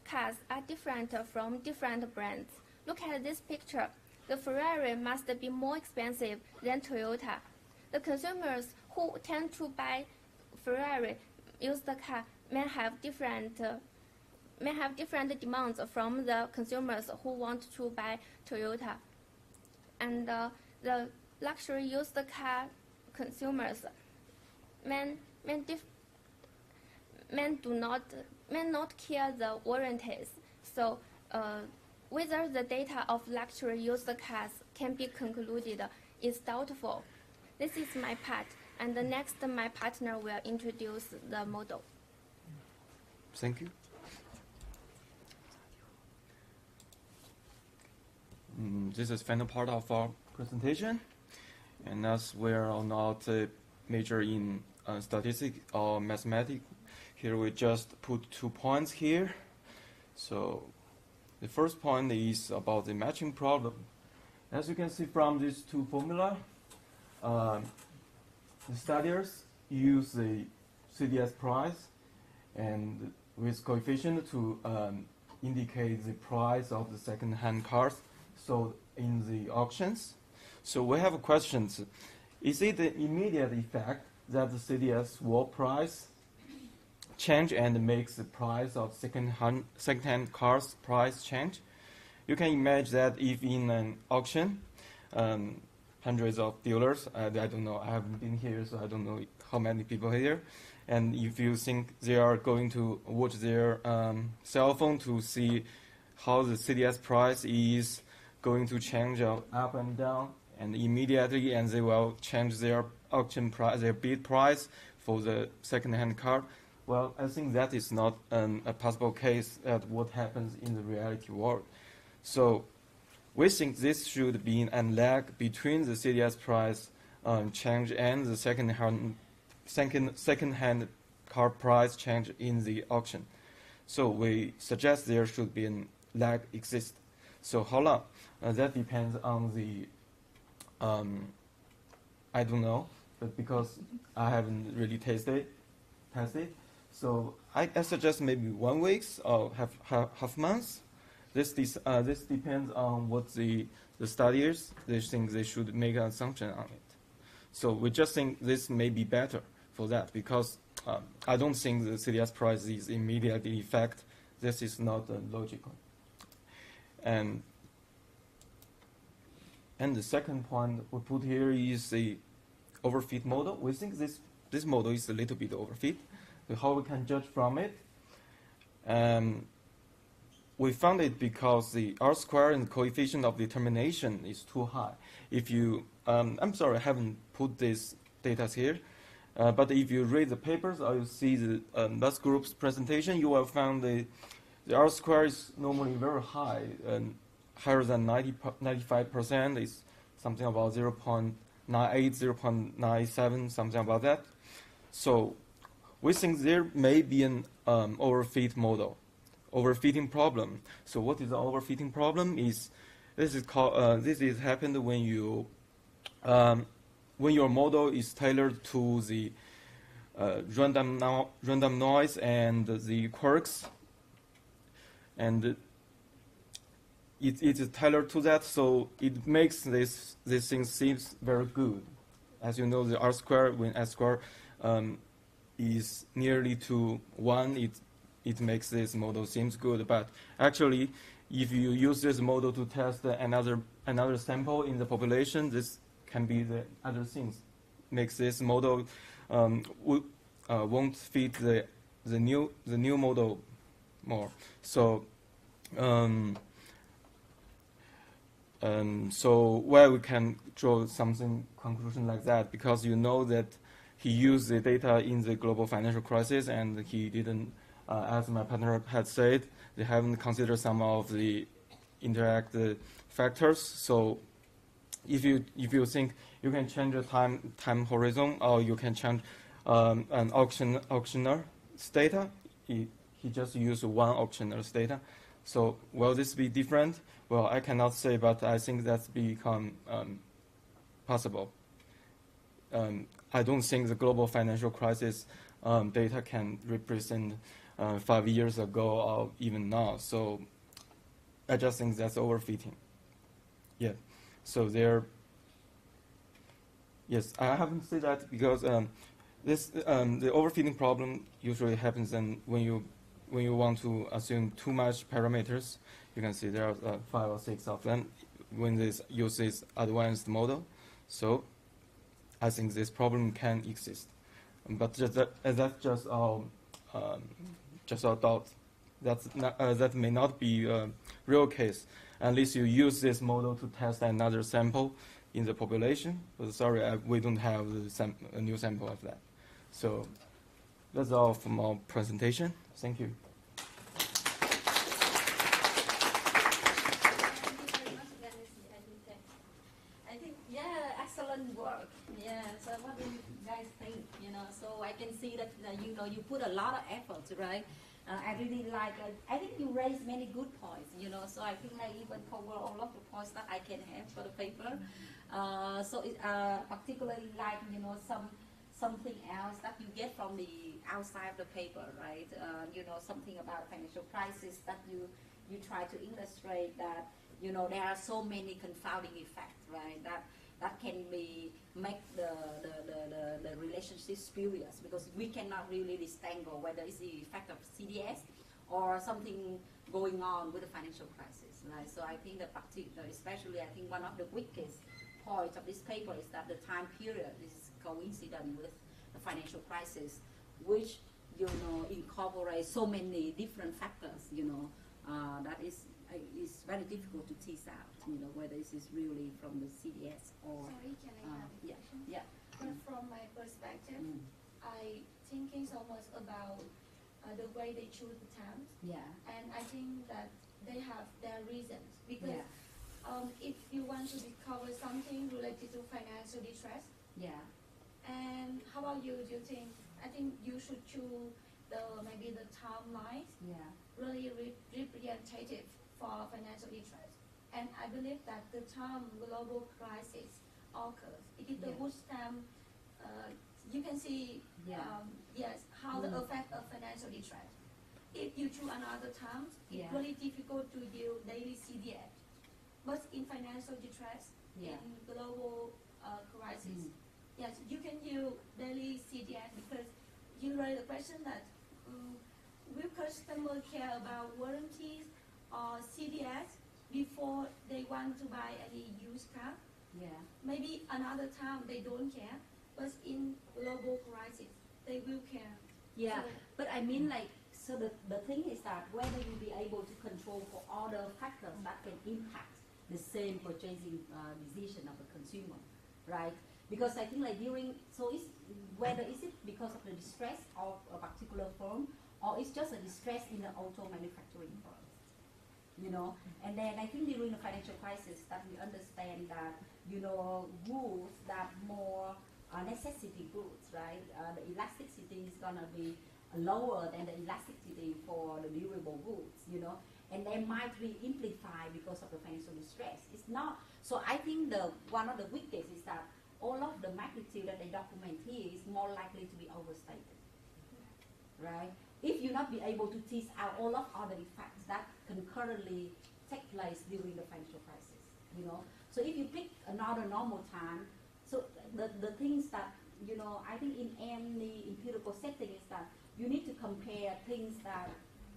cars are different from different brands. Look at this picture. The Ferrari must be more expensive than Toyota. The consumers who tend to buy Ferrari used car may have different demands from the consumers who want to buy Toyota. And the luxury used car consumers may not care the warranties. So whether the data of luxury used cars can be concluded is doubtful. This is my part, and next my partner will introduce the model. Thank you. This is the final part of our presentation, and as we are not major in statistics or mathematics, here we just put 2 points here. So the first point is about the matching problem. As you can see from these 2 formula, the studies use the CDS price and with coefficient to indicate the price of the second-hand cars sold in the auctions. So we have questions. Is it the immediate effect that the CDS swap price change and makes the price of second-hand cars price change? You can imagine that if in an auction, hundreds of dealers, I don't know, I haven't been here, so I don't know how many people here, and if you think they are going to watch their cell phone to see how the CDS price is going to change up and down, and immediately, and they will change their auction price, their bid price for the second-hand car. Well, I think that is not a possible case at what happens in the reality world. So we think this should be a lag between the CDS price change and the second-hand car price change in the auction. So we suggest there should be a lag exist. So how long? That depends on the, I don't know, but because I haven't really tested. So I suggest maybe 1 week or half months. This depends on what the study is. They think they should make an assumption on it. So we just think this may be better for that because I don't think the CDS price is immediately effect. This is not logical. And the second point we put here is the overfit model. We think this model is a little bit overfit. How we can judge from it? We found it because the R square and coefficient of determination is too high. If you, I'm sorry, I haven't put these data here, but if you read the papers or you see the last group's presentation, you will find the R square is normally very high, higher than 95%. It's something about 0.98, 0.97, something about that. So we think there may be an overfit model, overfitting problem. So what is the overfitting problem? This is happened when you when your model is tailored to the random noise and the quirks, and it is tailored to that, so it makes this thing seems very good. As you know, the R square when S square is nearly to 1, it makes this model seems good. But actually, if you use this model to test another sample in the population, this can be the other things. Makes this model won't fit the new model more. So so where we can draw something conclusion like that, because you know that he used the data in the global financial crisis, and he didn't, as my partner had said, they haven't considered some of the interact factors. So if you think you can change the time horizon, or you can change an auctioneer's data, he just used one auctioneer's data. So will this be different? Well, I cannot say, but I think that's become possible. I don't think the global financial crisis data can represent 5 years ago or even now. So I just think that's overfitting. Yeah. So yes, I haven't said that because the overfitting problem usually happens when you want to assume too much parameters. You can see there are 5 or 6 of them when this uses advanced model. So I think this problem can exist, but that's just our thought. That may not be a real case unless you use this model to test another sample in the population. But sorry, we don't have a new sample of that. So that's all from our presentation. Thank you. Work. Yeah. So what do you guys think? So I can see that you put a lot of effort, right? I really like. I think you raised many good points. So I think I even cover all of the points that I can have for the paper. So it, particularly like something else that you get from the outside of the paper, right? Something about financial crisis that you try to illustrate that there are so many confounding effects, right? That can make the relationship spurious, because we cannot really disentangle whether it's the effect of CDS or something going on with the financial crisis, right? So I think that especially I think one of the weakest points of this paper is that the time period is coincident with the financial crisis, which incorporates so many different factors, that is very difficult to tease out, whether this is really from the CDS or... Sorry, can I have a question? Yeah. From my perspective, I think it's almost about the way they choose the terms. Yeah. And I think that they have their reasons. Because if you want to discover something related to financial distress, yeah. and how about you? Do you think, I think you should choose the maybe the timelines really representative for financial interest. And I believe that the time global crisis occurs, it is the worst time. You can see, yes, how the effect of financial distress. If you choose another time, it's really difficult to do daily CDS. But in financial distress, in global crisis, yes, you can use daily CDS because you raise the question that will customers care about warranties or CDS before they want to buy any used car? Maybe another time they don't care, but in global crisis, they will care. But I mean, like, so the thing is that whether you be able to control for all the factors that can impact the same purchasing decision of the consumer, right? Because I think like whether is it because of the distress of a particular firm, or it's just a distress in the auto manufacturing firm, you know? And then I think during the financial crisis that we understand that, you know, goods that more necessity goods, right? The elasticity is gonna be lower than the elasticity for the durable goods, you know? And they might be amplified because of the financial distress. It's not, so I think one of the weaknesses is that all of the magnitude that they document here is more likely to be overstated, right? If you not be able to tease out all of other effects that concurrently take place during the financial crisis, you know? So if you pick another normal time, so the things that, you know, I think in any empirical setting is that you need to compare things that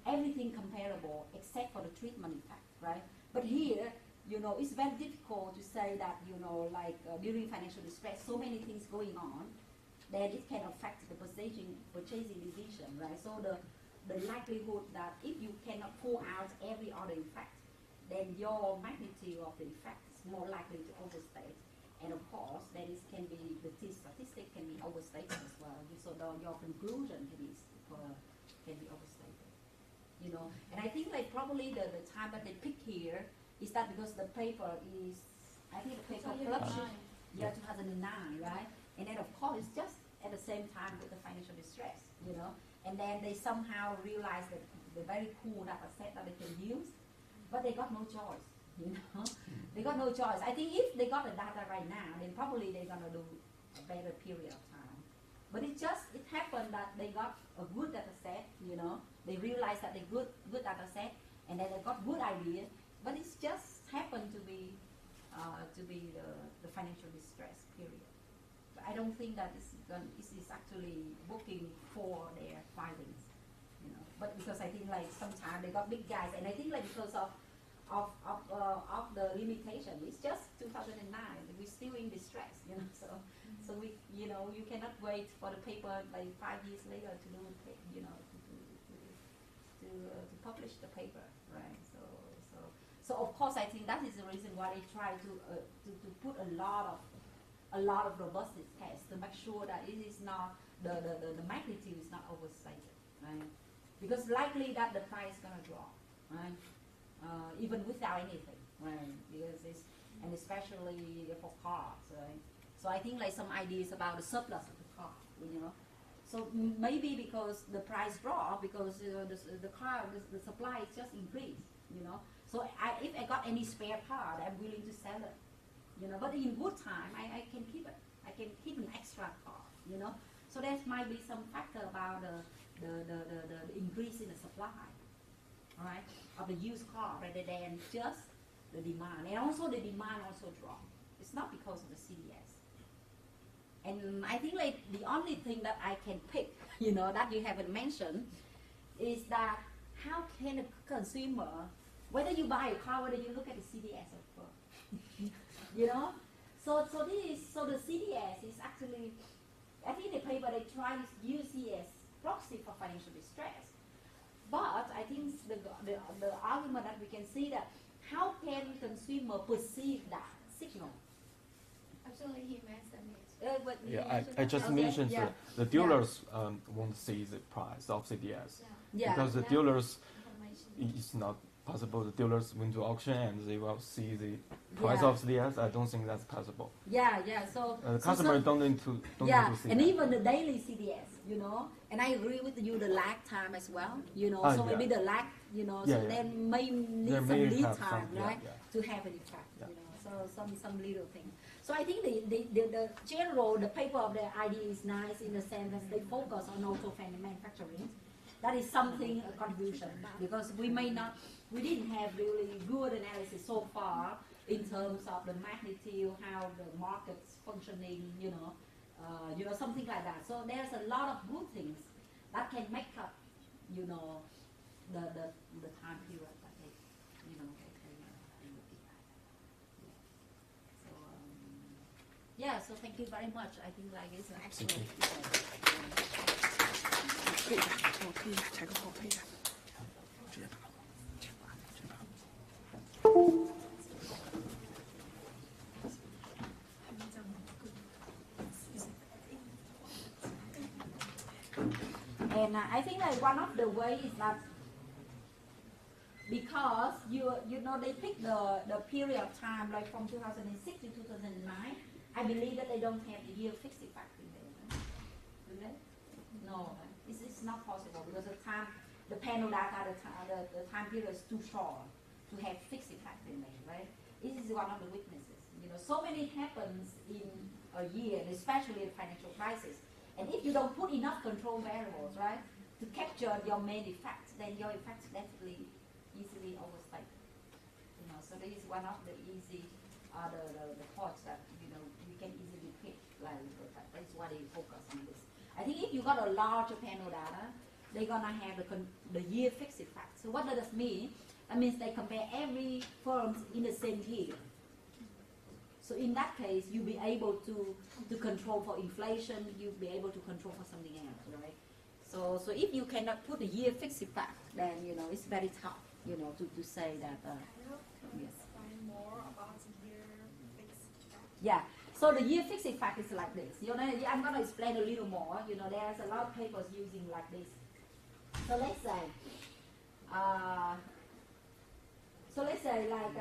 everything comparable except for the treatment effect, right? But here, you know, it's very difficult to say that, you know, like during financial distress, so many things going on that it can affect the purchasing decision, right? So the likelihood that if you cannot pull out every other effect, then your magnitude of the effect is more likely to overstate. And of course, then it can be, the statistic can be overstated as well. So your conclusion can be overstated, you know. And I think like probably the time that they pick here is that because the paper is, I think the paper published, 2009, right? And then of course it's just at the same time with the financial distress, you know. And then they somehow realized that the very cool data set that they can use, but they got no choice, you know. They got no choice. I think if they got the data right now, then probably they're gonna do a better period of time. But it happened that they got a good data set, you know. They realized that they good data set, and then they got good idea. But it's just happened to be the financial distress period. But I don't think that this is actually booking for their findings, you know. But because I think like sometimes they got big guys, and I think like because of the limitation, it's just 2009. We're still in distress, you know. So we, you know, you cannot wait for the paper like 5 years later to do, you know, to publish the paper, right? So of course I think that is the reason why they try to put a lot of robustness tests to make sure that it is not the magnitude is not overstated, right? Because likely that the price is gonna drop, right? Even without anything, right? Because and especially for cars, right? So I think like some ideas about the surplus of the car, you know. So maybe because the price dropped, because the supply is just increased, you know. So if I got any spare part, I'm willing to sell it, you know. But in good time, I can keep it. I can keep an extra car, you know. So there might be some factor about the increase in the supply, all right, of the used car rather than just the demand. And also the demand also dropped. It's not because of the CDS. And I think like the only thing that I can pick, you know, that you haven't mentioned, is that how can a consumer, whether you buy a car, whether you look at the CDS or first, you know, so the CDS is actually, I think the paper they try to use CDS proxy for financial distress, but I think the argument that we can see that how can consumer perceive that signal? Actually, he mentioned it. I just mentioned the dealers won't see the price of CDS because the dealers is not possible the dealers went to auction and they will see the price Yeah. of CDS. I don't think that's possible. Yeah, yeah. So The customer don't need to see and that. even the daily CDS, you know. And I agree with you, the lag time as well, you know. So Yeah. maybe the lag, you know, Yeah, so yeah. then may need There some may lead have time, some, right, yeah. to have an effect, Yeah. you know. So some little thing. So I think the general, the paper of the idea is nice in the sense that they focus on auto manufacturing. That is something, a contribution, because we didn't have really good analysis so far in terms of the magnitude, how the market's functioning, you know, something like that. So there's a lot of good things that can make up, you know, the time period that they, you know, they look at. So yeah, so thank you very much. I think like it's an excellent. And I think like one of the ways is that because you know they pick the period of time like from 2006 to 2009, I believe that they don't have the year fixed effect in there. Right? Do they? No, it's not possible because the panel data, the time period is too short to have fixed effect in there, right? This is one of the weaknesses. You know, so many happens in a year, especially the financial crisis. And if you don't put enough control variables, right, to capture your main effects, then your effects definitely easily overstate. You know, so this is one of the easy, the points that you know we can easily pick. Like that's why they focus on this. I think if you got a larger panel data, they're gonna have the year fixed effect. So what does that mean? That means they compare every firm in the same year. So in that case, you'll be able to control for inflation, you'll be able to control for something else, right? So if you cannot put the year fixed effect, then you know it's very tough, you know, to say that. Yes. Explain more about the year fixed effect. Yeah. So the year fixed effect is like this. You know, I'm gonna explain a little more. You know, there's a lot of papers using like this. So let's say, like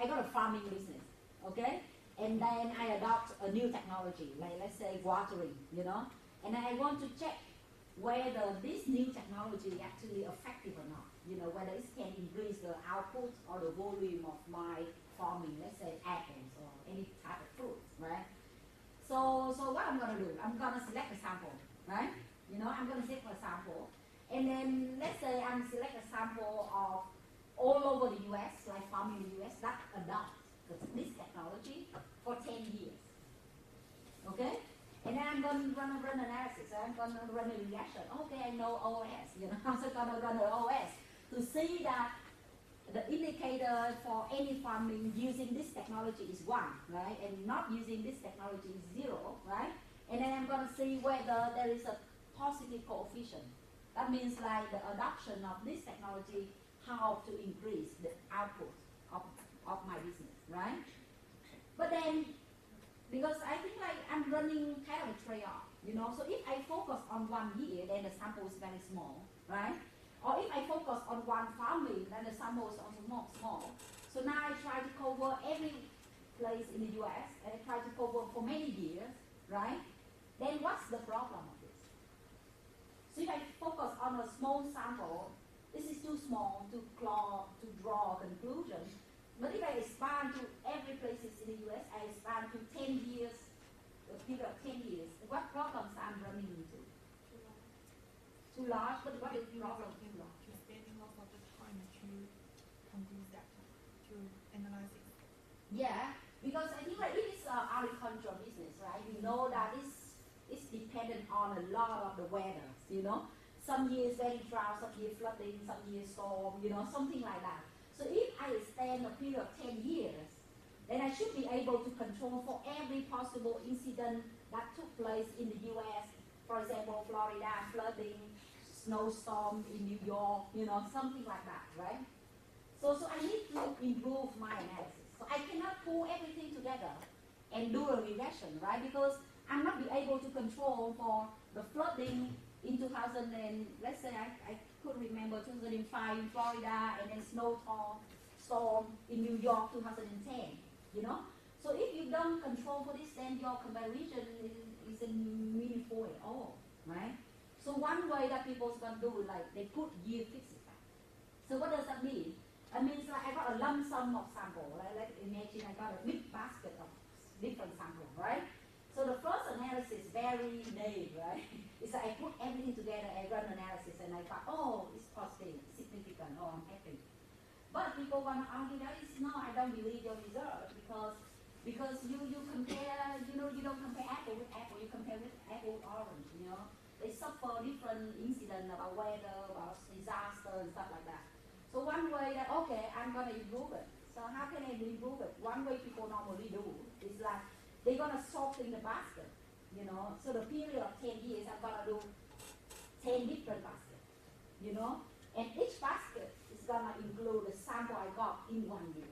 I got a farming business, okay? And then I adopt a new technology, like let's say watering, you know, and I want to check whether this new technology is actually effective or not, you know, whether it can increase the output or the volume of my farming, let's say apples or any type of fruit, right? So what I'm gonna do, I'm gonna select a sample, right? You know, I'm gonna select a sample, and then let's say I'm select a sample of all over the US, like farming in the US, that adopt this technology for 10 years, okay? And then I'm going to run analysis, I'm going to run a reaction. Okay, I know OS, you know, I'm just going to run an OS to see that the indicator for any farming using this technology is 1, right? And not using this technology is 0, right? And then I'm going to see whether there is a positive coefficient. That means like the adoption of this technology how to increase the output of my business, right? But then, because I think like I'm running kind of a trade-off, you know, so if I focus on 1 year, then the sample is very small, right? Or if I focus on 1 family, then the sample is also small. So now I try to cover every place in the US, and I try to cover for many years, right? Then what's the problem of this? So if I focus on a small sample, this is too small to draw a conclusion. But if I expand to every places in the US, I expand to 10 years, a period of 10 years, what problems I'm running into? Too large, but what is the problem? Too large. You're spending most of the time to conclude that, to analyze it. Yeah, because I think like it is an agricultural business, right? We know that it's dependent on a lot of the weather, you know? Some years very drought, some years flooding, some years storm, you know, something like that. So if I extend a period of 10 years, then I should be able to control for every possible incident that took place in the US. For example, Florida, flooding, snowstorm in New York, you know, something like that, right? So I need to improve my analysis. So I cannot pull everything together and do a regression, right? Because I'm not be able to control for the flooding in 2000 and let's say I could remember 2005 in Florida and then storm in New York 2010, you know? So if you don't control for this, then your comparison isn't meaningful at all, right? So one way that people can do is like they put year fixed effect. So what does that mean? It means like I got a lump sum of sample. Let's imagine I got a big basket of different samples, right? So the first analysis very naive, right? It's like I put everything together, I run analysis, and I thought, oh, it's positive, significant, oh, I'm happy. But people want to argue that it's no, I don't believe your result because you compare, you know, you don't compare apple with apple, you compare with apple with orange, you know. They suffer different incidents about weather, about disaster and stuff like that. So one way that, okay, I'm going to improve it. So how can I improve it? One way people normally do is like, they're going to sort in the basket, you know. So the period of 10 years, I'm going to do 10 different baskets, you know. And each basket is going to include the sample I got in 1 year.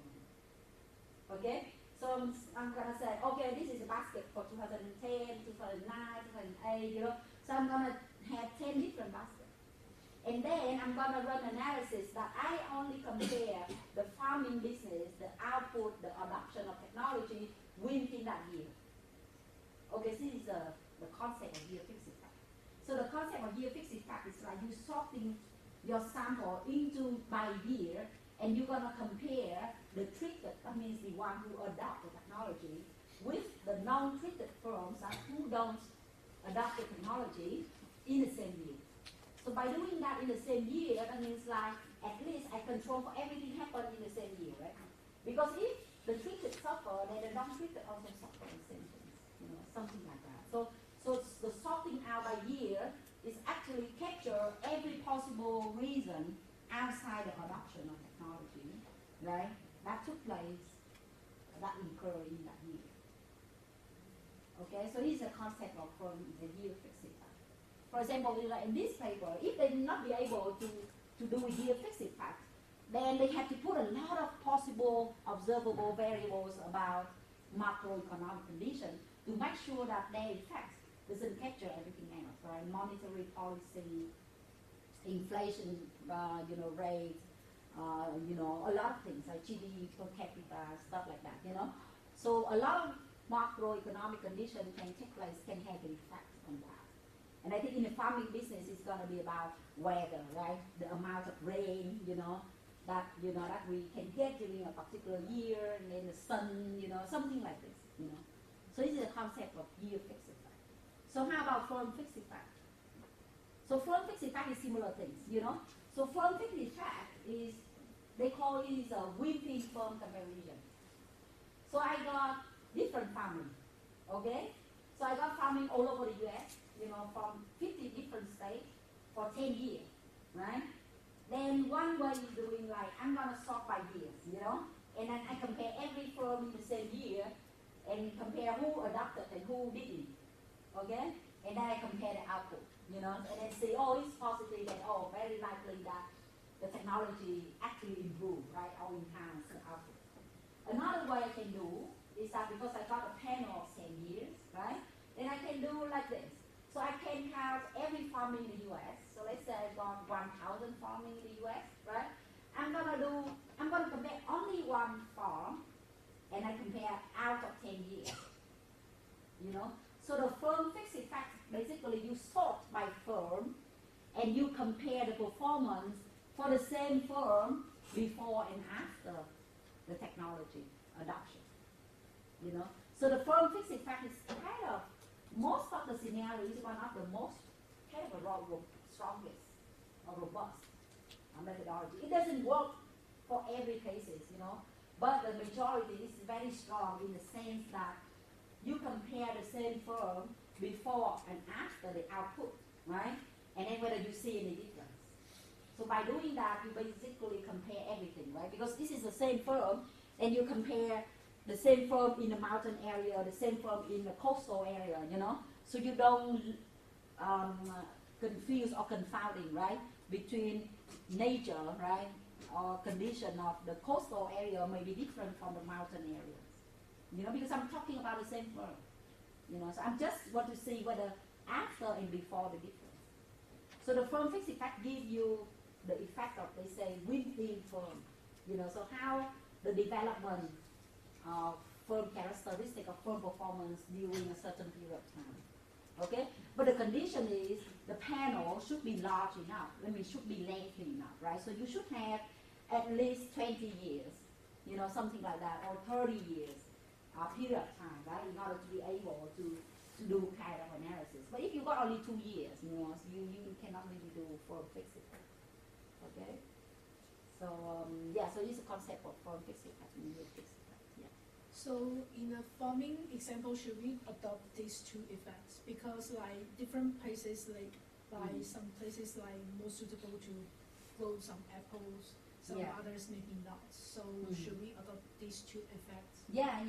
Okay? So I'm going to say, okay, this is a basket for 2010, 2009, 2008, you know. So I'm going to have 10 different baskets. And then I'm going to run analysis that I only compare the farming business, the output, the adoption of technology within that year. Okay, so this is the concept of year fixed effect. So the concept of year fixed effect is like you sorting your sample into by year, and you're going to compare the treated, that means the one who adopt the technology, with the non-treated firms who don't adopt the technology in the same year. So by doing that in the same year, that means like at least I control for everything happen in the same year, right? Because if the treated suffer, then the non-treated also suffer the same things, you know, something like that. So the sorting out by year is actually capture every possible reason outside the adoption of technology, right? That took place, that occurred in that year. Okay, so this is the concept of from the year fixed effect. For example, in this paper, if they not be able to do year fixed effect, then they have to put a lot of possible observable variables about macroeconomic conditions to make sure that their effect doesn't capture everything else, right? Monetary policy, inflation, you know, rate, you know, a lot of things like GDP per capita, stuff like that, you know. So a lot of macroeconomic conditions can take place, can have an effect on that. And I think in the farming business, it's going to be about weather, right? The amount of rain, you know, that we can get during a particular year, and then the sun, you know, something like this, you know. So this is the concept of year fixed effect. So how about firm fixed effect? So firm fixed effect is similar things, you know. So firm fixed effect is, they call it a within firm comparison. So I got different farming, okay? So I got farming all over the US, you know, from 50 different states for 10 years, right? Then one way is doing like, I'm going to sort by years, you know, and then I compare every firm in the same year and compare who adopted and who didn't, okay? And then I compare the output, you know, and then say, oh, it's positive, and oh, very likely that the technology actually improved, right, or enhanced the output. Another way I can do is that because I got a panel of 10 years, right, then I can do like this. So I can count every farm in the U.S. So let's say I got 1,000 farming in the U.S., right? I'm gonna compare only one farm, and I compare out of 10 years, you know? So the firm fixed effect, basically you sort by firm, and you compare the performance for the same firm before and after the technology adoption, you know? So the firm fixed effect is kind of, most of the scenarios, one of the most kind of strongest or robust methodology. It doesn't work for every cases, you know, but the majority is very strong in the sense that you compare the same firm before and after the output, right? And then whether you see any difference. So by doing that, you basically compare everything, right? Because this is the same firm, and you compare the same firm in the mountain area, the same firm in the coastal area, you know? So you don't confuse or confounding, right? Between nature, right? Or condition of the coastal area may be different from the mountain areas. You know, because I'm talking about the same firm. You know, so I just want to see whether after and before the difference. So the firm fixed effect gives you the effect of, they say, within firm. So how the development of firm characteristic of firm performance during a certain period of time. Okay? But the condition is the panel should be large enough. Should be lengthy enough, right? So you should have at least 20 years, something like that, or 30 years period of time, right? In order to be able to do kind of analysis. But if you got only 2 years, you cannot really do firm fixed effect. Okay? So so it's a concept of firm fixed effect. Yeah. So in a farming example, should we adopt these two effects? Because like different places, some places like more suitable to grow some apples, some others maybe not. So should we adopt these two effects? Yeah,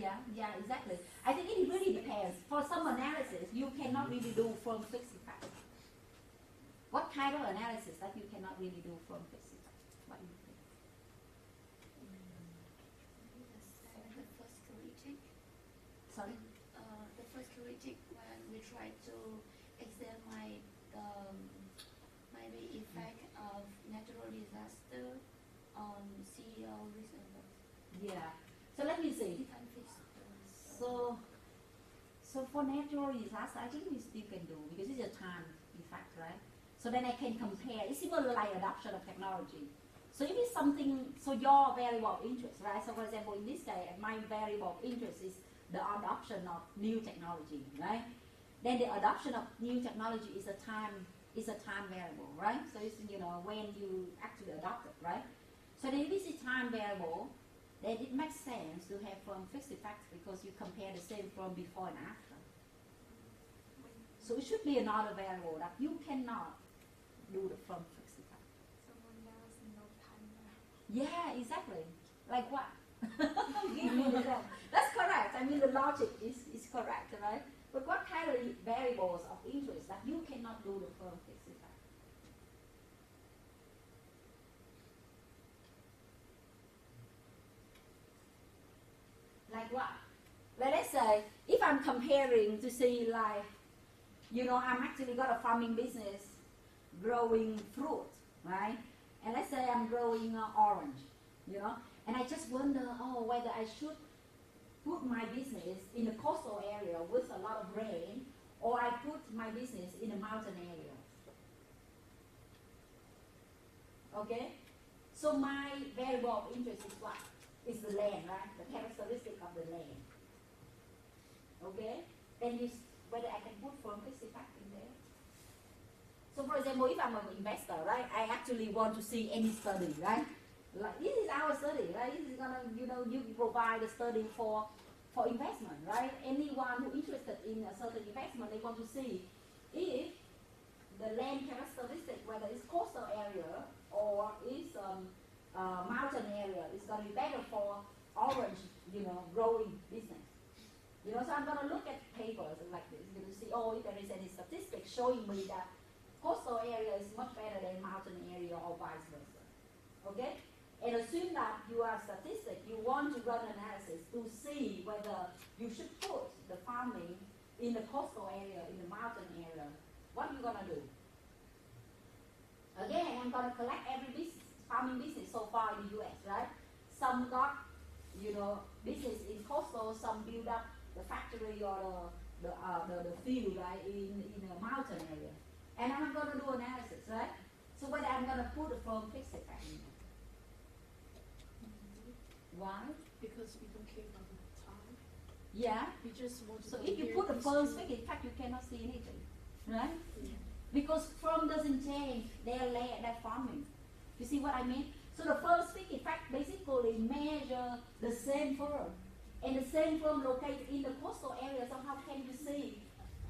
exactly. I think it really depends. For some analysis, you cannot really do firm fixed effect. What kind of analysis that you cannot really do firm fixed effect? What do you think? Sorry? The first critique when we try to examine maybe effect of natural disaster on CEO reasonable. Yeah. So let me see. So for natural disaster, I think we still can do because it's a time effect, right? So then I can compare. It's similar like adoption of technology. So if it's something, so your variable of interest, right? So for example, in this case, my variable of interest is the adoption of new technology, right? Then the adoption of new technology is a time variable, right? So it's when you actually adopt it, right? So then if it's a time variable, then it makes sense to have firm fixed effects because you compare the same firm before and after. So it should be another variable that you cannot do the firm fixed effect. Someone else no time. Yeah, exactly. Like what? Give me the example. That's correct. The logic is correct, right? But what kind of variables of interest that you cannot do the firm fixed effect? Like what? Let's say if I'm comparing to see I'm actually got a farming business growing fruit, right? And let's say I'm growing orange, and I just wonder, whether I should put my business in a coastal area with a lot of rain, or I put my business in a mountain area. Okay? So my variable of interest is what? Is the land, right? The characteristic of the land. Okay? Then whether I can put firm fixed effect in there. So for example, if I'm an investor, right, I actually want to see any study, right? Like this is our study, right? This is gonna, you provide a study for investment, right? Anyone who interested in a certain investment, they want to see if the land characteristic, whether it's coastal area or it's mountain area, is gonna be better for orange, growing business. So I'm gonna look at papers like this, to see, if there is any statistics showing me that coastal area is much better than mountain area or vice versa. Okay? And assume that you are a statistic, you want to run analysis to see whether you should put the farming in the coastal area, in the mountain area. What are you going to do? Again, I'm going to collect every farming business so far in the US, right? Some got, business in coastal, some build up the factory or the field, right, in a mountain area. And I'm going to do analysis, right? So whether I'm going to put a firm fixed effect in there. Why? Because we don't care about the time. Yeah. We just want to. So if you put the firm fixed effect, you cannot see anything, right? Yeah. Because firm doesn't change their farming. You see what I mean? So the firm fixed effect basically measure the same firm, and the same firm located in the coastal area. So how can you see?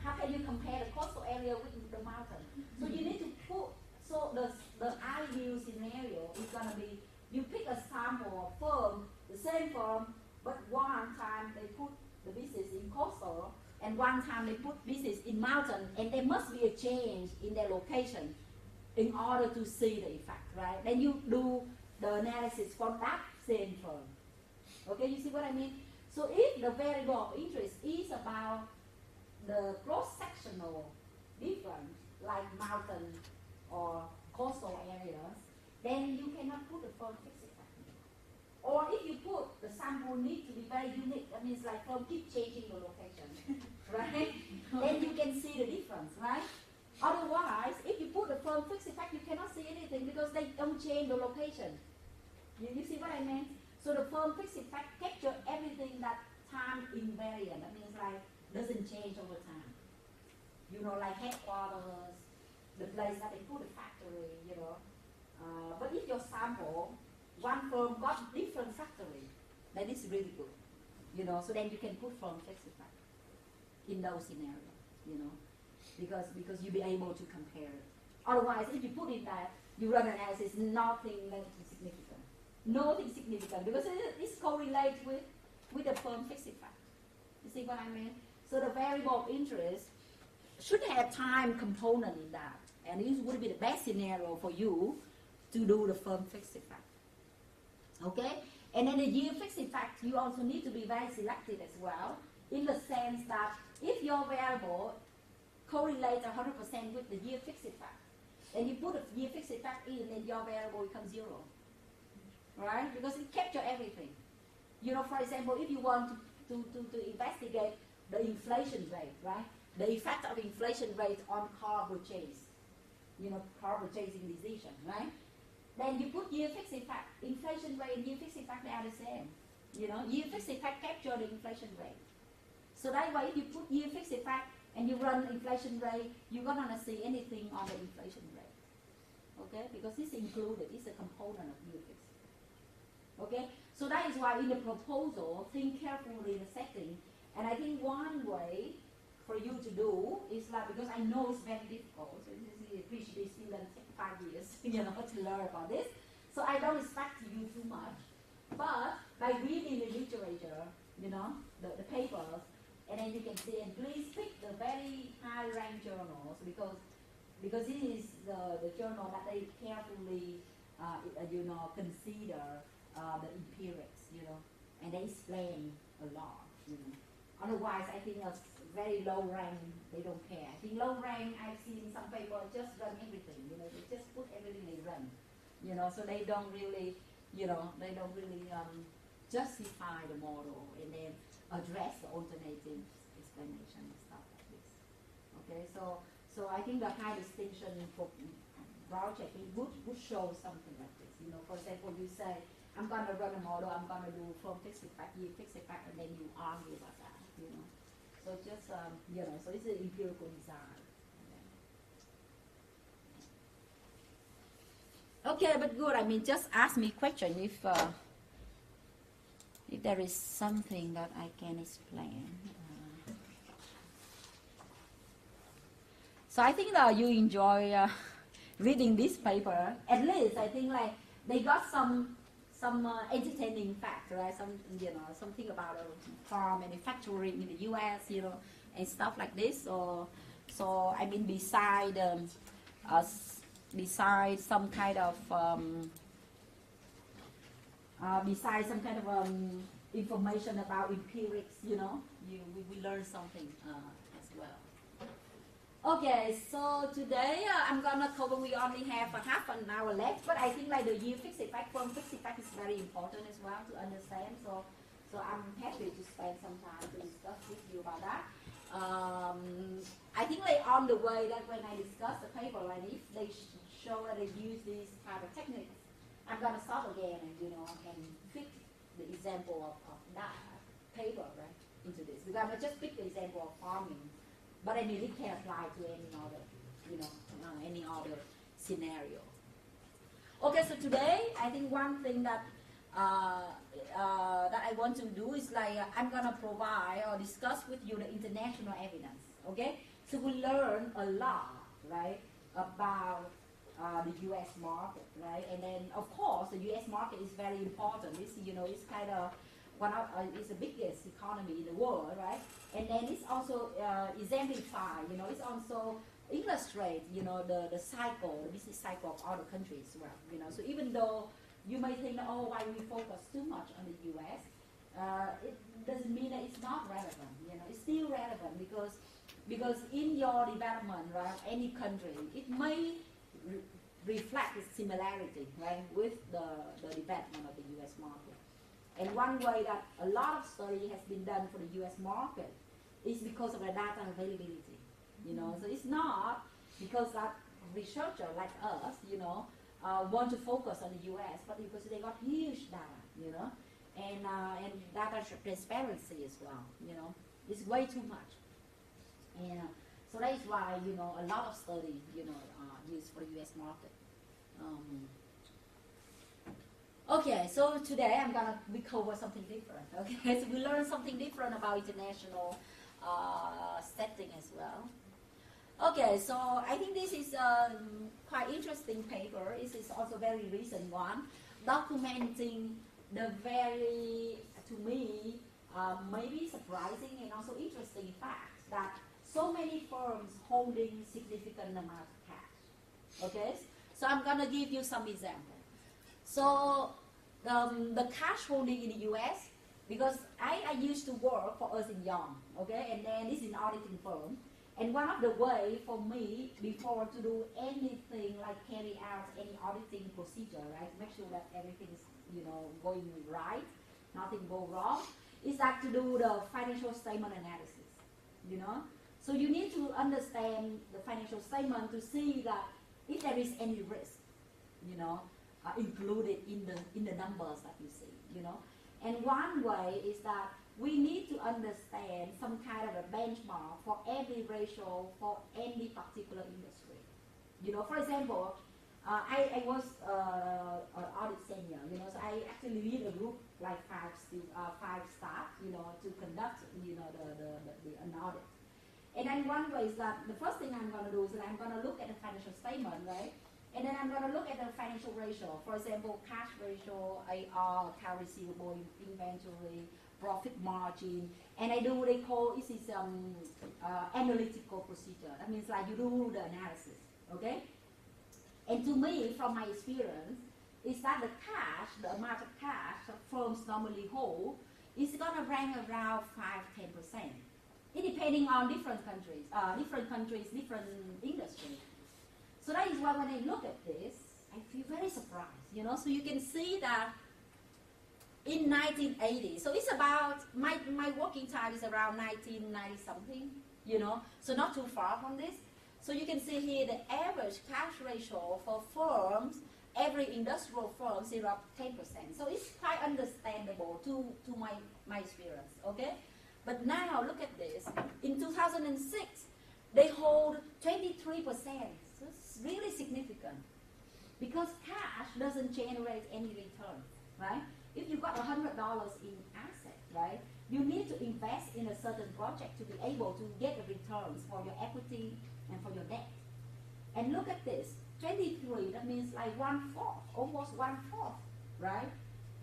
How can you compare the coastal area with the mountain? So you need to put. So the ideal scenario is gonna be. You pick a sample of firm, the same firm, but one time they put the business in coastal, and one time they put business in mountain, and there must be a change in their location in order to see the effect, right? Then you do the analysis for that same firm. Okay, you see what I mean? So if the variable of interest is about the cross-sectional difference, like mountain or coastal areas, then you cannot put the firm fixed effect. Or if you put the sample need to be very unique, that means like firm keep changing the location, right? Then you can see the difference, right? Otherwise, if you put the firm fixed effect, you cannot see anything because they don't change the location. You see what I mean? So the firm fixed effect capture everything that time invariant. That means like doesn't change over time. You know, like headquarters, the place that they put the factory, you know. But if your sample, one firm got different factory, then it's really good. You know, so then you can put firm fixed effect in those scenarios, you know, because you'll be able to compare it. Otherwise, if you put in that, you run analysis, nothing significant. Nothing significant because it's correlates with the firm fixed effect. You see what I mean? So the variable of interest should have time component in that, and this would be the best scenario for you to do the firm fixed effect. Okay? And then the yield fixed effect, you also need to be very selective as well, in the sense that if your variable correlates 100% with the yield fixed effect, and you put a yield fixed effect in, then your variable becomes zero. Right? Because it captures everything. You know, for example, if you want to investigate the inflation rate, right? The effect of inflation rate on car purchase, you know, car purchasing decision, right? Then you put yield fixed effect, inflation rate and yield fixed effect, they are the same. You know, yield fixed effect capture the inflation rate. So that way, if you put yield fixed effect and you run inflation rate, you're not gonna see anything on the inflation rate. Okay? Because it's included, it's a component of yield fixed. Okay, so that is why in the proposal, think carefully in the setting. And I think one way for you to do is like, because I know it's very difficult, so this is a PhD student, take 5 years, you know, to learn about this. So I don't expect you too much. But by reading the literature, you know, the papers, and then you can see, and please pick the very high-ranked journals because this is the journal that they carefully, you know, consider the empirics, you know, and they explain a lot, you know. Otherwise, I think a very low rank, they don't care. I think low rank, I've seen some people just run everything, you know, they just put everything they run, you know, so they don't really, you know, they don't really justify the model and then address the alternative explanation and stuff like this. Okay, so I think the high distinction for broad checking would show something like this. You know, for example, you say, I'm going to run a model, I'm going to do firm fixed effect, yield fixed effect, and then you argue about that, you know. So just, you know, so it's an empirical design. Okay, but good. I mean, just ask me a question if there is something that I can explain. So I think that you enjoy reading this paper. At least I think like they got some entertaining fact, right? Some, you know, something about car manufacturing in the U.S., you know, and stuff like this. So I mean, beside some kind of information about empirics, you know, we learn something as well. Okay, so today I'm gonna cover. We only have half an hour left, but I think like the yield fixed effect, firm fixed effect is very important as well to understand. So I'm happy to spend some time to discuss with you about that. I think like on the way that when I discuss the paper, and if they show that they use these type of techniques, I'm gonna stop again and and fit the example of that paper right into this. Because I'm gonna just pick the example of farming. But I mean, it can apply to any other, any other scenario. Okay, so today I think one thing that that I want to do is like I'm gonna provide or discuss with you the international evidence. Okay, so we learn a lot, right, about the U.S. market, right, and then of course the U.S. market is very important. It's it's kind of it's the biggest economy in the world, right? And then it's also exemplify, it's also illustrate, the cycle, the business cycle of other countries as well, So even though you may think, oh, why we focus too much on the U.S., it doesn't mean that it's not relevant, It's still relevant because in your development, right, any country, it may reflect the similarity, right, with the development of the U.S. market. And one way that a lot of study has been done for the U.S. market is because of the data availability, you know. So it's not because that researcher like us, you know, want to focus on the U.S., but because they got huge data, you know, and data transparency as well, you know. It's way too much. And so that is why, you know, a lot of study, you know, used for the U.S. market. Okay, so today we cover something different. Okay, so we learn something different about international setting as well. Okay, so I think this is a quite interesting paper. This is also a very recent one, documenting the very, to me, maybe surprising and also interesting fact that so many firms holding significant amount of cash. Okay, so I'm gonna give you some examples. So the cash holding in the U.S., because I used to work for Ernst & Young, okay, and then this is an auditing firm. And one of the way for me, before to do anything like carry out any auditing procedure, right, to make sure that everything is, you know, going right, nothing go wrong, is that to do the financial statement analysis, you know. So you need to understand the financial statement to see that if there is any risk, you know, included in the numbers that you see, you know. And one way is that we need to understand some kind of a benchmark for every ratio for any particular industry. You know, for example, I was an audit senior, you know, so I actually lead a group like five staff, you know, to conduct, you know, an audit. And then one way is that the first thing I'm going to do is that I'm going to look at the financial statement, right? And then I'm going to look at the financial ratio. For example, cash ratio, AR, account receivable, inventory, profit margin, and I do what they call, this is analytical procedure. That means like you do the analysis, okay? And to me, from my experience, is that the cash, the amount of cash that firms normally hold, is going to rank around 5–10%. It depending on different countries, different industries. So that is why when I look at this, I feel very surprised, you know. So you can see that in 1980, so it's about, my working time is around 1990 something, you know, so not too far from this. So you can see here the average cash ratio for firms, every industrial firm is around 10%. So it's quite understandable to my experience, okay? But now look at this. In 2006, they hold 23%. So it's really significant because cash doesn't generate any return, right? If you got $100 in asset, right, you need to invest in a certain project to be able to get the returns for your equity and for your debt. And look at this, 23, that means like 1/4, almost 1/4, right,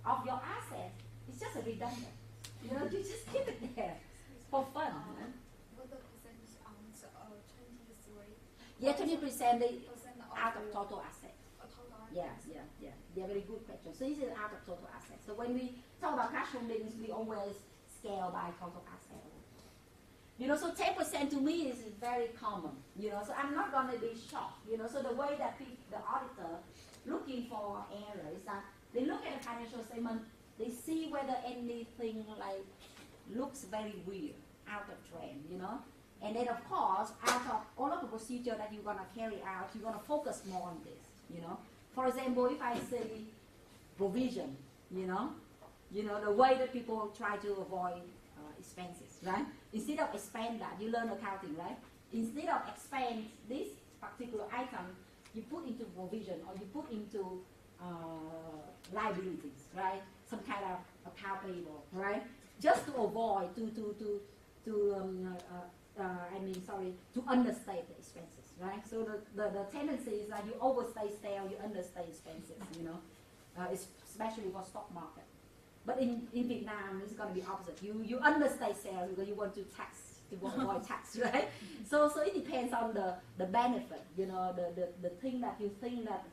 of your asset. It's just a redundant. You know, you just keep it there for fun. What the percentage on 23? Yeah, 20% out of total asset. Yeah. They're very good questions. So this is out of total assets. So when we talk about cash holdings, we always scale by total asset. You know, so 10% to me is very common. You know, so I'm not going to be shocked. You know, so the way that the auditor looking for error is that they look at the financial statement, they see whether anything like looks very weird, out of trend. You know, and then of course, out of all of the procedure that you're going to carry out, you're going to focus more on this. You know. For example, if I say provision, you know, the way that people try to avoid expenses, right? Instead of expand that, you learn accounting, right? Instead of expand this particular item, you put into provision or you put into liabilities, right? Some kind of account payable, right? Just to avoid to understate the expenses, right? So the tendency is that you overstate sales, you understate expenses, you know, especially for stock market. But in Vietnam, it's going to be opposite. You understate sales because you want to avoid tax, right? So it depends on the benefit, you know, the thing that you think that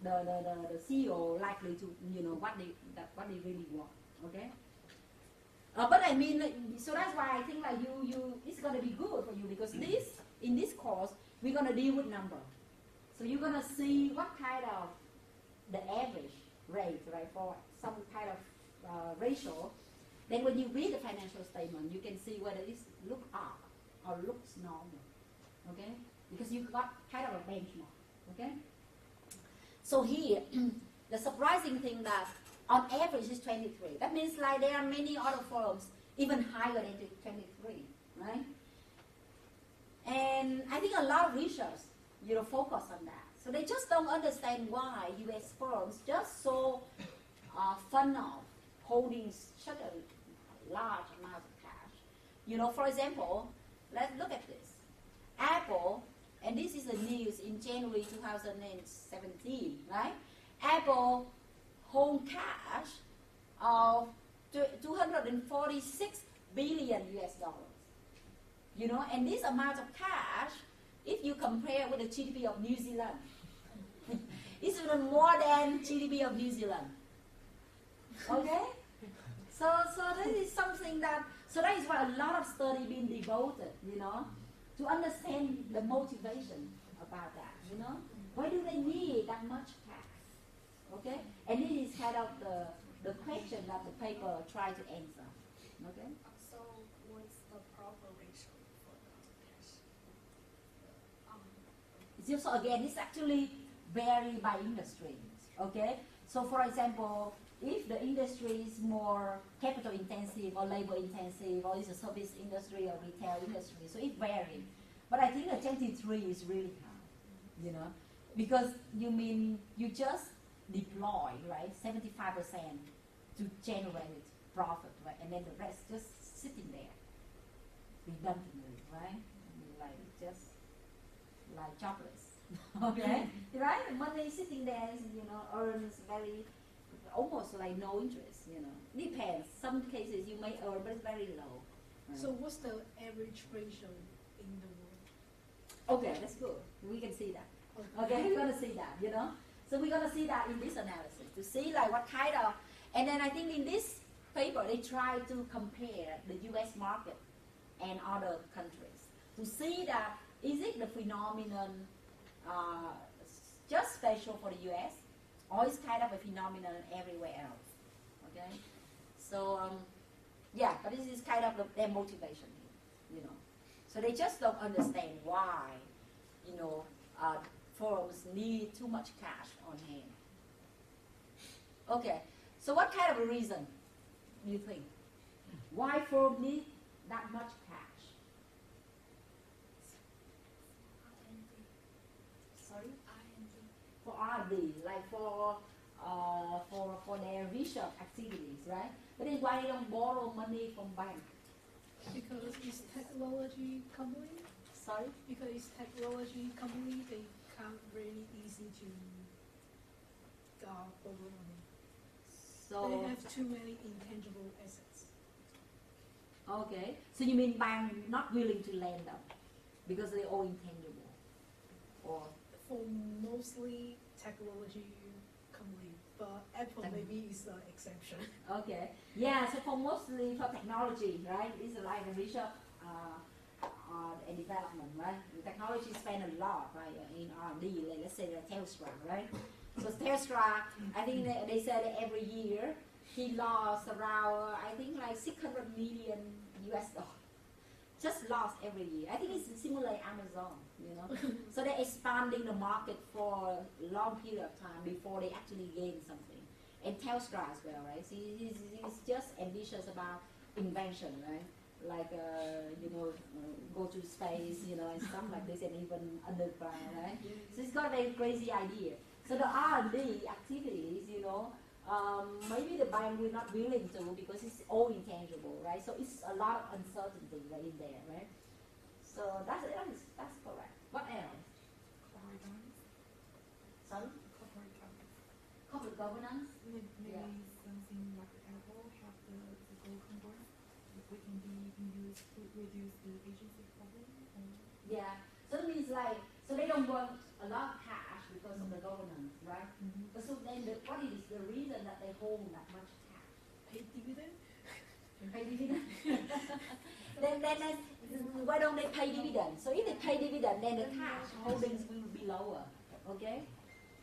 the CEO likely to, you know, what they really want, okay? But I mean, so that's why I think like it's going to be good for you because in this course, we're going to deal with number. So you're gonna see what kind of the average rate, right, for some kind of ratio. Then when you read the financial statement, you can see whether it looks up or looks normal, okay? Because you got kind of a benchmark, okay? So here, the surprising thing that on average is 23. That means like there are many other firms even higher than 23, right? And I think a lot of research, focus on that. So they just don't understand why U.S. firms just so fond of holding such a large amount of cash. For example, let's look at this. Apple, and this is the news in January 2017, right? Apple hold cash of 246 billion US dollars. And this amount of cash, if you compare with the GDP of New Zealand, it's even more than GDP of New Zealand. Okay? So this is something that is why a lot of study being devoted, to understand the motivation about that, Why do they need that much cash? Okay? And this is kind of the question that the paper tried to answer. Okay? So what's the proper ratio for the cash? So again, it's actually vary by industry. Okay? So for example, if the industry is more capital intensive or labor intensive, or it's a service industry or retail industry, so it varies. But I think the 23 is really high, because you just deploy, right, 75% to generate profit, right, and then the rest just sitting there redundantly, right, like jobless, okay, right? The money sitting there, earns almost like no interest, Depends. Some cases you may earn, but it's very low. Right? So what's the average ratio in the world? Okay, that's good. We can see that. Okay, we're gonna see that, So we're gonna see that in this analysis to see like what kind of, and then I think in this paper they try to compare the U.S. market and other countries to see that is it the phenomenon just special for the U.S. or is kind of a phenomenon everywhere else. Okay, so yeah, but this is kind of their motivation here, So they just don't understand why, firms need too much cash on hand. Okay, so what kind of a reason do you think? Why firms need that much cash? Sorry? For R&D, like for their research activities, right? But then why they don't borrow money from banks? Because it's technology company. Sorry? Because it's technology company, they can't really easy to borrow money. So they have too many intangible assets. Okay, so you mean bank not willing to lend them because they're all intangible, or for mostly technology company, but Apple maybe is the exception. Okay, yeah. So for mostly for technology, right? It's like a research and development, right? The technology spend a lot, right, in R&D. Like let's say the Telstra, right? So Telstra, I think they said that every year he lost around, I think like 600 million US dollars. Just lost every year. I think it's similar like Amazon, So they're expanding the market for a long period of time before they actually gain something. And Telstra as well, right? So he's just ambitious about invention, right? Like, go to space, and stuff like this, and even underground, right? So he's got a very crazy idea. So the R&D activities, maybe the bank will not willing to because it's all intangible, right? So it's a lot of uncertainty right in there, right? So that's correct. What else? Sorry? Corporate governance? Maybe something like Apple have the gold congress. We can be used to reduce the agency problem. Yeah. So it means like, so they don't want a lot of cash because of the governance, right? But so then what is the reason that they hold that much cash? Pay dividend? Pay dividend? then why don't they pay dividend? So if they pay dividend, then the cash holdings will be lower. Okay?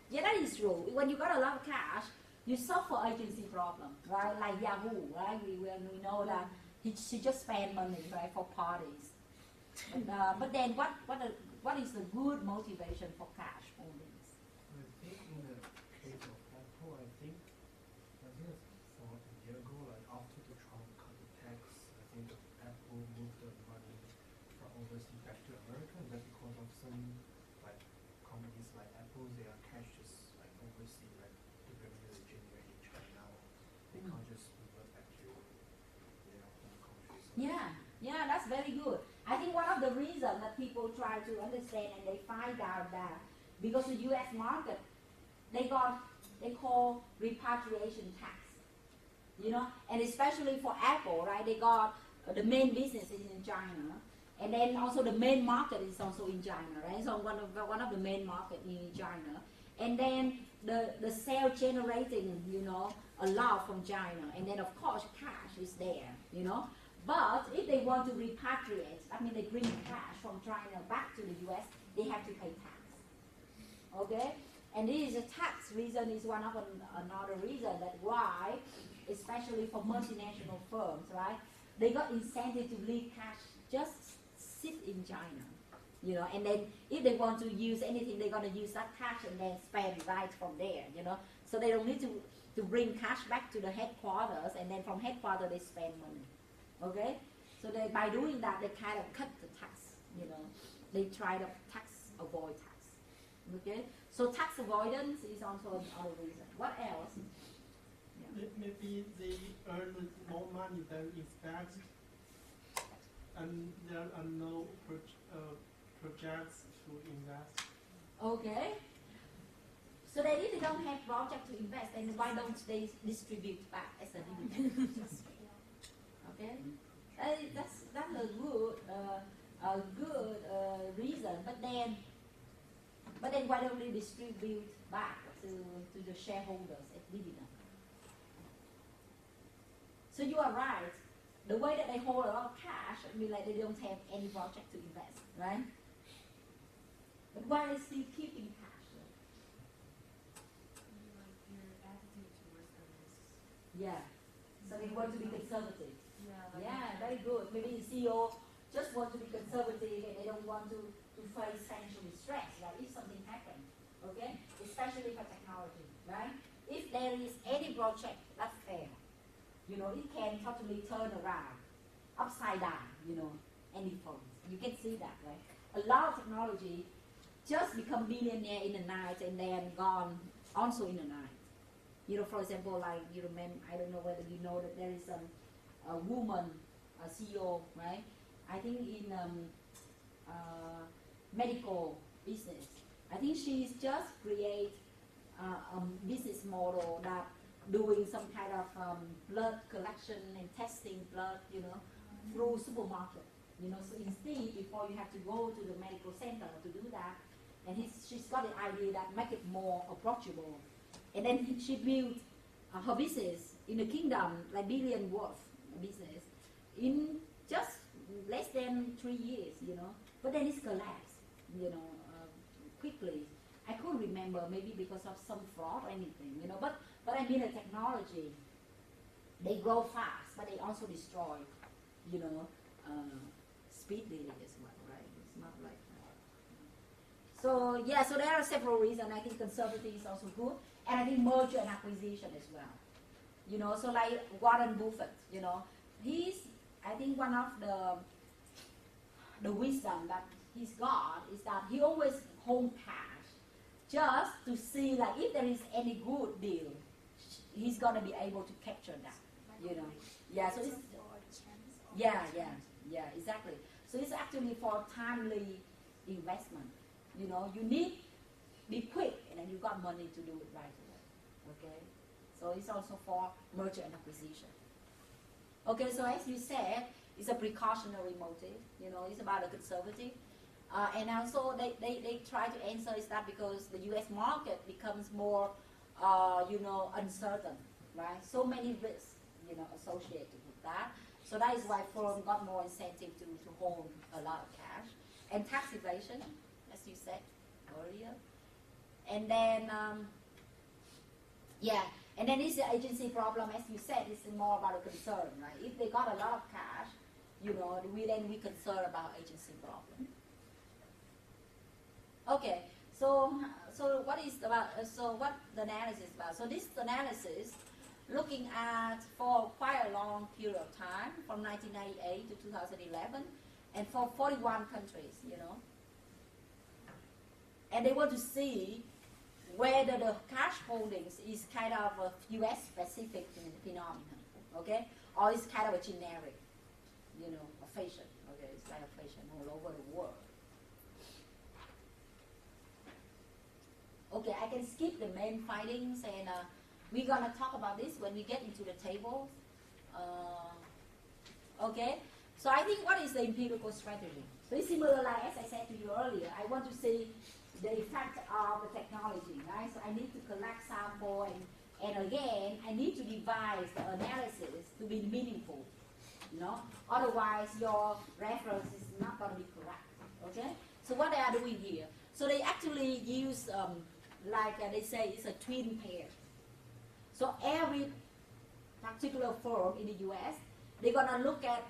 Yeah, that is true. When you got a lot of cash, you suffer agency problem, right? Like Yahoo, right? We know that she just spent money, right, for parties. But then what is the good motivation for cash holdings? I think in the case of Apple, I think for a year ago, like after the Trump cut the tax, I think Apple moved the money from overseas back to America, and that's because of some like companies like Apple, their cash is like overseas, like the revenue they generate in China, they can't just revert back to their home country. So Yeah, that's very good. I think one of the reasons that people try to understand and they find out that because the U.S. market, they call repatriation tax, you know, and especially for Apple, right? They got the main business is in China, and then also the main market is also in China, right? So one of the main market in China, and then the sale generating, you know, a lot from China, and then of course cash is there, you know. But if they want to repatriate, I mean they bring cash from China back to the US, they have to pay tax. Okay? And this is a tax reason is one of another reason that why, especially for multinational firms, right? They got incentive to leave cash just sit in China. You know, and then if they want to use anything, they're gonna use that cash and then spend right from there, you know. So they don't need to bring cash back to the headquarters, and then from headquarters they spend money. Okay, so by doing that, they kind of cut the tax. You know, they try to avoid tax. Okay, so tax avoidance is also another reason. What else? Yeah. Maybe they earn more money than expected, and there are no projects to invest. Okay. So then if they don't have project to invest, then why don't they distribute back as a dividend? Okay, that's a good reason. But then why don't they distribute back to the shareholders as dividend? So you are right. The way that they hold a lot of cash, I mean, like they don't have any project to invest, right? But why are they still keeping cash? Like their attitude towards the risk. Yeah. So they want to be conservative. Yeah, very good. Maybe the CEO just want to be conservative and they don't want to face financial stress, right? If something happens, okay? Especially for technology, right? If there is any project that fails, you know, it can totally turn around, upside down, you know, any phones. You can see that, right? A lot of technology just become billionaire in the night and then gone also in the night. You know, for example, like you remember, I don't know whether you know that there is a woman, a CEO, right? I think in medical business. I think she's just create a business model that doing some kind of blood collection and testing blood, you know, through supermarket. You know, so instead, before you have to go to the medical center to do that, and she's got the idea that make it more approachable. And then she built her business in the kingdom, like billion worth business, in just less than 3 years, you know. But then it's collapsed, you know, quickly. I couldn't remember, maybe because of some fraud or anything, you know. But I mean, the technology, they grow fast, but they also destroy, you know, speedily as well, right? It's not like that. So yeah, so there are several reasons. I think conservative is also good, and I think merger and acquisition as well. You know, so like Warren Buffett, you know, I think one of the wisdom that he's got is that he always hold cash just to see like if there is any good deal, he's gonna be able to capture that, you know. Yeah, so it's yeah, exactly. So it's actually for timely investment. You know, you need be quick, and then you got money to do it right away. Okay, so it's also for merger and acquisition. Okay, so as you said, it's a precautionary motive. You know, it's about a conservative. And also they try to answer is that because the U.S. market becomes more, you know, uncertain, right? So many risks, you know, associated with that. So that is why firms got more incentive to hold a lot of cash. And tax evasion, as you said earlier, And then, yeah, and then this agency problem, as you said, is more about a concern, right? If they got a lot of cash, you know, we concerned about agency problem. Okay, so what is about? So what the analysis is about? So this analysis, looking at for quite a long period of time, from 1998 to 2011, and for 41 countries, you know, and they want to see whether the cash holdings is kind of a U.S. specific phenomenon, okay, or it's kind of a generic, you know, a fashion, okay, it's like a fashion all over the world. Okay, I can skip the main findings, and we're gonna talk about this when we get into the tables. Okay, so I think what is the empirical strategy? So it's similar, like as I said to you earlier, I want to see the effect of the technology, right? So I need to collect sample, and again, I need to devise the analysis to be meaningful, you know? Otherwise, your reference is not going to be correct, okay? So what they are doing here? So they actually use, they say, it's a twin pair. So every particular firm in the US, they're going to look at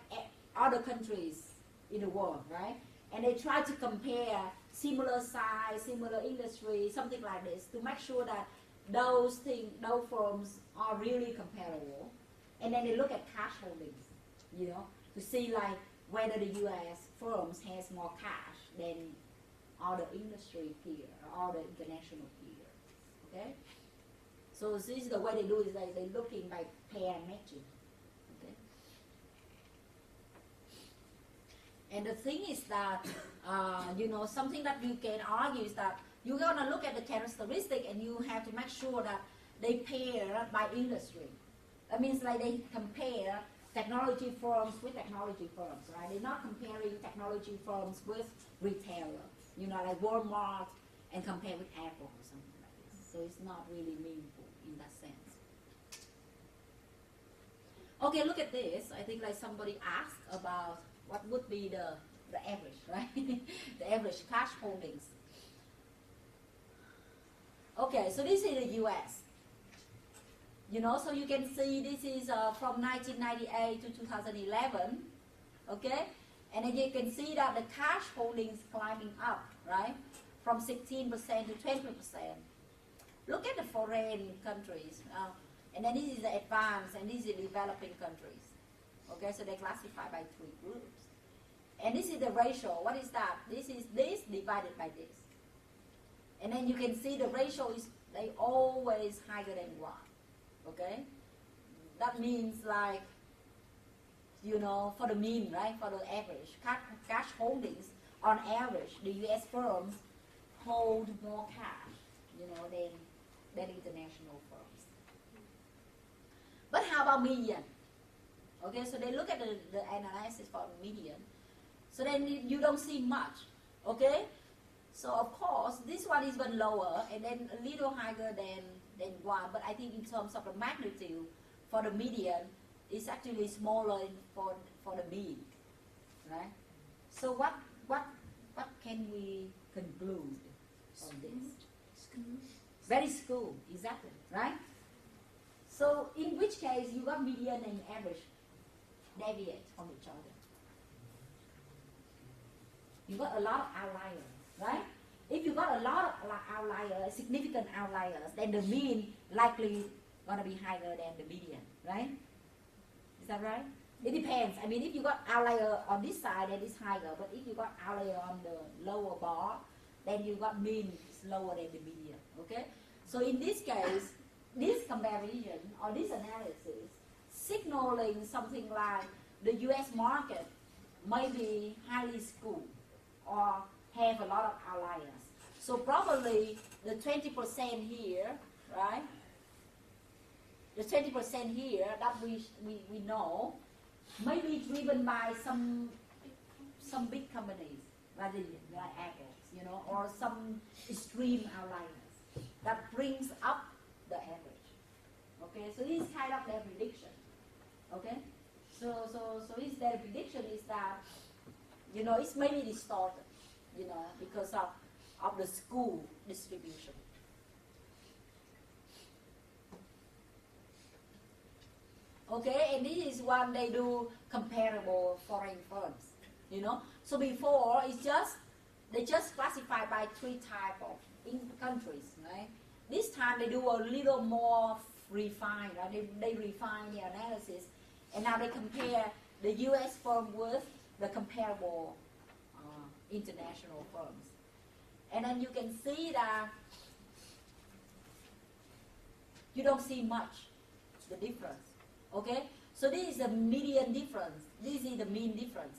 other countries in the world, right? And they try to compare similar size, similar industry, something like this, to make sure that those firms are really comparable. And then they look at cash holdings, you know, to see like whether the US firms has more cash than other industry peers or other international peers, okay? So this is the way they do it, is like they're looking by pair matching, okay? And the thing is that, you know, something that you can argue is that you're going to look at the characteristic and you have to make sure that they pair by industry. That means like they compare technology firms with technology firms, right? They're not comparing technology firms with retailers, you know, like Walmart and compare with Apple or something like this. So it's not really meaningful in that sense. Okay, look at this. I think like somebody asked about what would be the average, right? The average cash holdings. Okay, so this is the US. You know, so you can see this is from 1998 to 2011, okay? And then you can see that the cash holdings climbing up, right? From 16% to 20%. Look at the foreign countries. And then this is the advanced and this is the developing countries. Okay, so they classify by 3 groups. And this is the ratio. What is that? This is this divided by this. And then you can see the ratio is they always higher than 1. Okay? That means like, you know, for the mean, right? For the average. Cash holdings, on average, the US firms hold more cash, you know, than international firms. But how about median? Okay, so they look at the analysis for median. So then you don't see much, okay? So of course, this one is even lower and then a little higher than 1, but I think in terms of the magnitude for the median, it's actually smaller for the mean, right? So what can we conclude on this? Very skewed, exactly, right? So in which case you got median and average deviate from each other. You got a lot of outliers, right? If you got a lot of outliers, significant outliers, then the mean likely gonna be higher than the median, right? Is that right? It depends. I mean, if you got outlier on this side, then it's higher. But if you got outlier on the lower bar, then you got mean is lower than the median. Okay. So in this case, this comparison or this analysis signaling something like the U.S. market may be highly skewed or have a lot of outliers. So probably the 20% here, right? The 20% here that we know may be driven by some big companies, like Apple, you know, or some extreme outliers that brings up the average. Okay, so this is kind of their prediction. Okay, so their prediction is that, you know, it's maybe distorted, you know, because of the school distribution. Okay, and this is one they do comparable foreign firms, you know. So before it's just they just classify by 3 type of countries, right? This time they do a little more refined, right? They refine the analysis, and now they compare the U.S. firm with the comparable international firms, and then you can see that you don't see much the difference. Okay, so this is the median difference. This is the mean difference.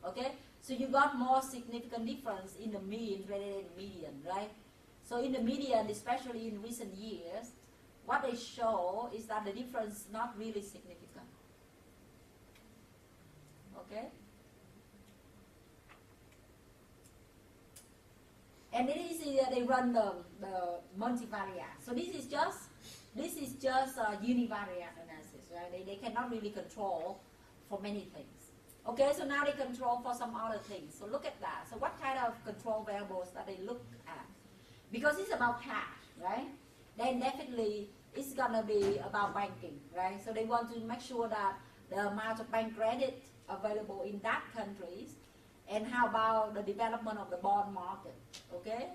Okay, so you got more significant difference in the mean rather than the median, right? So in the median, especially in recent years, what they show is that the difference is not really significant. Okay, and this is they run the multivariate. So this is just univariate analysis, right? They cannot really control for many things. Okay, so now they control for some other things. So look at that. So what kind of control variables that they look at? Because it's about cash, right? Then definitely it's gonna be about banking, right? So they want to make sure that the amount of bank credit available in that countries, and how about the development of the bond market, okay?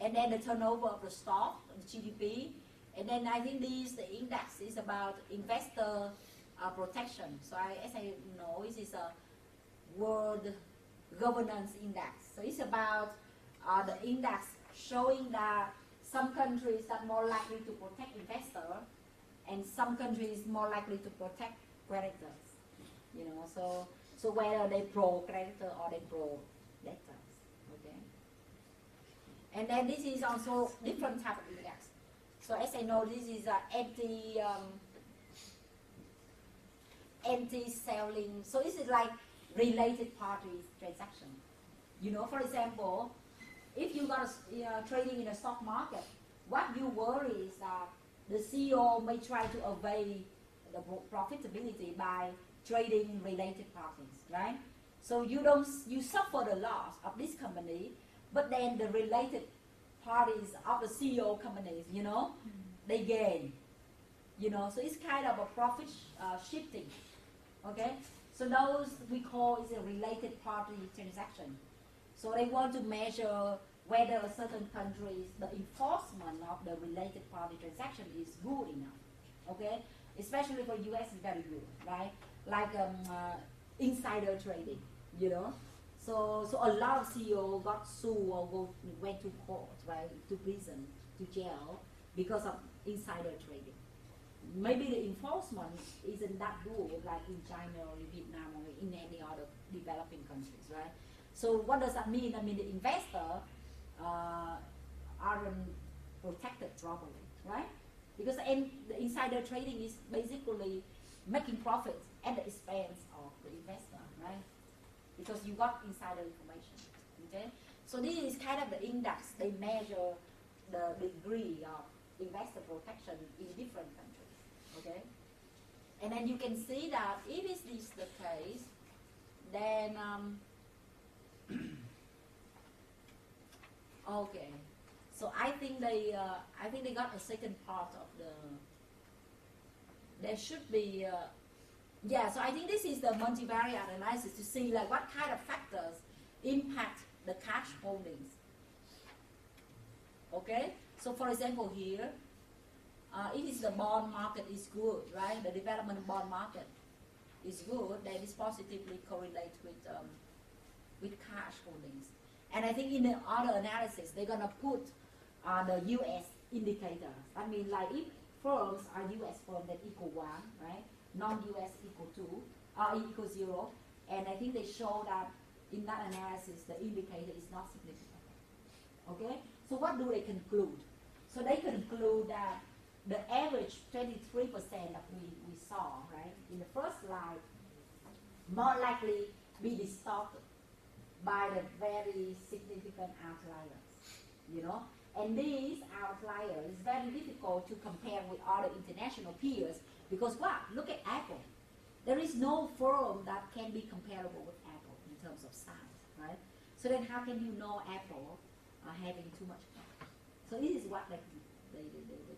And then the turnover of the stock, the GDP. And then I think the index is about investor protection. So as I know, this is a World Governance Index. So it's about the index showing that some countries are more likely to protect investors, and some countries more likely to protect creditors. You know, so whether they pro creditor or they pro debtors. Okay. And then this is also different type of index. So as I know, this is anti-selling. So this is like related parties transaction. You know, for example, if you got trading in a stock market, what you worry is that the CEO may try to evade the profitability by trading related parties, right? So you suffer the loss of this company, but then the related parties of the CEO companies, you know, they gain, you know, so it's kind of a profit shifting, okay? So those we call is a related party transaction. So they want to measure whether a certain countries, the enforcement of the related party transaction is good enough, okay? Especially for US is very good, right? Like insider trading, you know? So a lot of CEO got sued or went to court, right, to prison, to jail, because of insider trading. Maybe the enforcement isn't that good, like in China or in Vietnam or in any other developing countries, right? So what does that mean? I mean the investor aren't protected properly, right? Because the insider trading is basically making profits at the expense of the investor, right? Because you got insider information, okay? So this is kind of the index. They measure the degree of investor protection in different countries, okay? And then you can see that if this is the case, then okay. So I think they got a second part of the. There should be. Yeah, so I think this is the multivariate analysis to see like what kind of factors impact the cash holdings. Okay, so for example here, it is the bond market is good, right? The development of bond market is good, then it's positively correlate with cash holdings. And I think in the other analysis, they're gonna put the US indicators. I mean, like if firms are US firms that equal 1, right? Non-US equal 2, equal 0, and I think they show that in that analysis the indicator is not significant. Okay, so what do they conclude? So they conclude that the average 23% that we saw, right, in the first slide, more likely be distorted by the very significant outliers, you know. And these outliers is very difficult to compare with other international peers because what? Look at Apple. There is no firm that can be comparable with Apple in terms of size, right? So then how can you know Apple having too much cash? So this is what they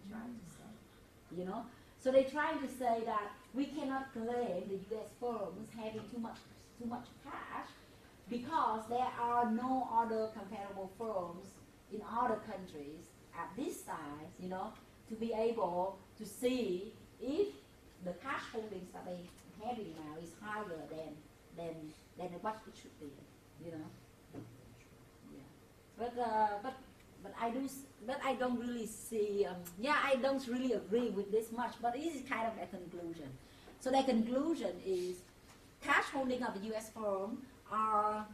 try to say, you know. So they're trying to say that we cannot claim the U.S. firms having too much cash because there are no other comparable firms in other countries at this size, you know, to be able to see if the cash holdings that they having now is higher than what it should be, you know. Yeah. But I don't really see. I don't really agree with this much. But it is kind of a conclusion. So the conclusion is cash holding of the U.S. firm are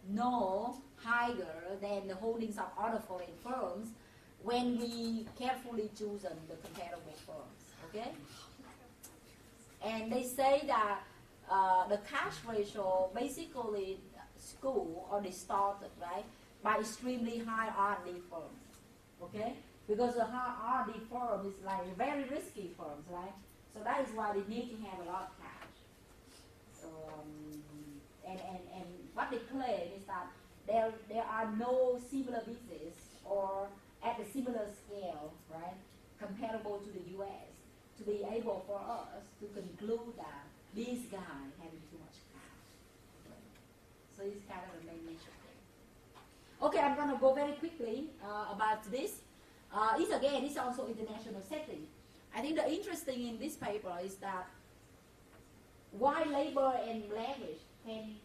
no higher than the holdings of other foreign firms when we carefully choose the comparable firms. Okay. And they say that the cash ratio basically school or they started right by extremely high R&D firms. Okay, because the high R&D firm is like very risky firms, right? So that is why they need to have a lot of cash. So and what they claim is that there are no similar business or at a similar scale, right, comparable to the U.S. to be able for us to conclude that this guy having too much cash. Right? So it's kind of a main measure. Okay, I'm going to go very quickly about this. It's also international setting. I think the interesting in this paper is that why labor and leverage can,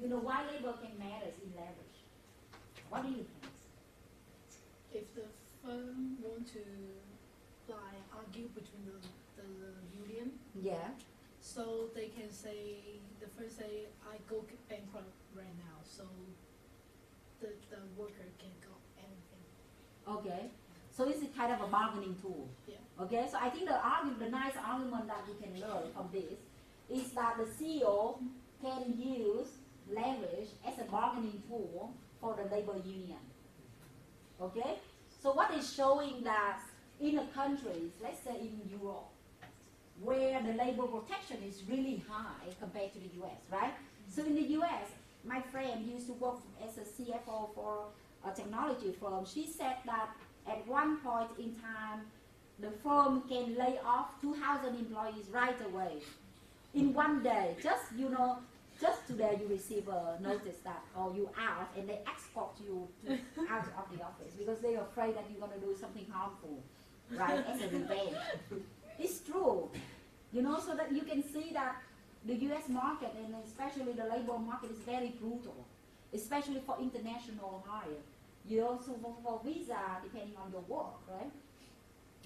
why labor can matter in leverage. What do you think? If the firm want to argue between the union, yeah. So they can say, the first say, I go bankrupt right now, so the worker can go anything. Okay, so it's a kind of a bargaining tool. Yeah. Okay, so I think the nice argument that we can learn from this is that the CEO can use leverage as a bargaining tool for the labor union. Okay, so what is showing that in the countries, let's say in Europe, where the labor protection is really high compared to the US, right? So in the US, my friend used to work as a CFO for a technology firm. She said that at one point in time, the firm can lay off 2,000 employees right away in one day. Just today you receive a notice that, you out, and they escort you out of the office because they're afraid that you're going to do something harmful, right, as a revenge. It's true, so that you can see that the U.S. market, and especially the labor market, is very brutal, especially for international hire. So for visa, depending on your work, right?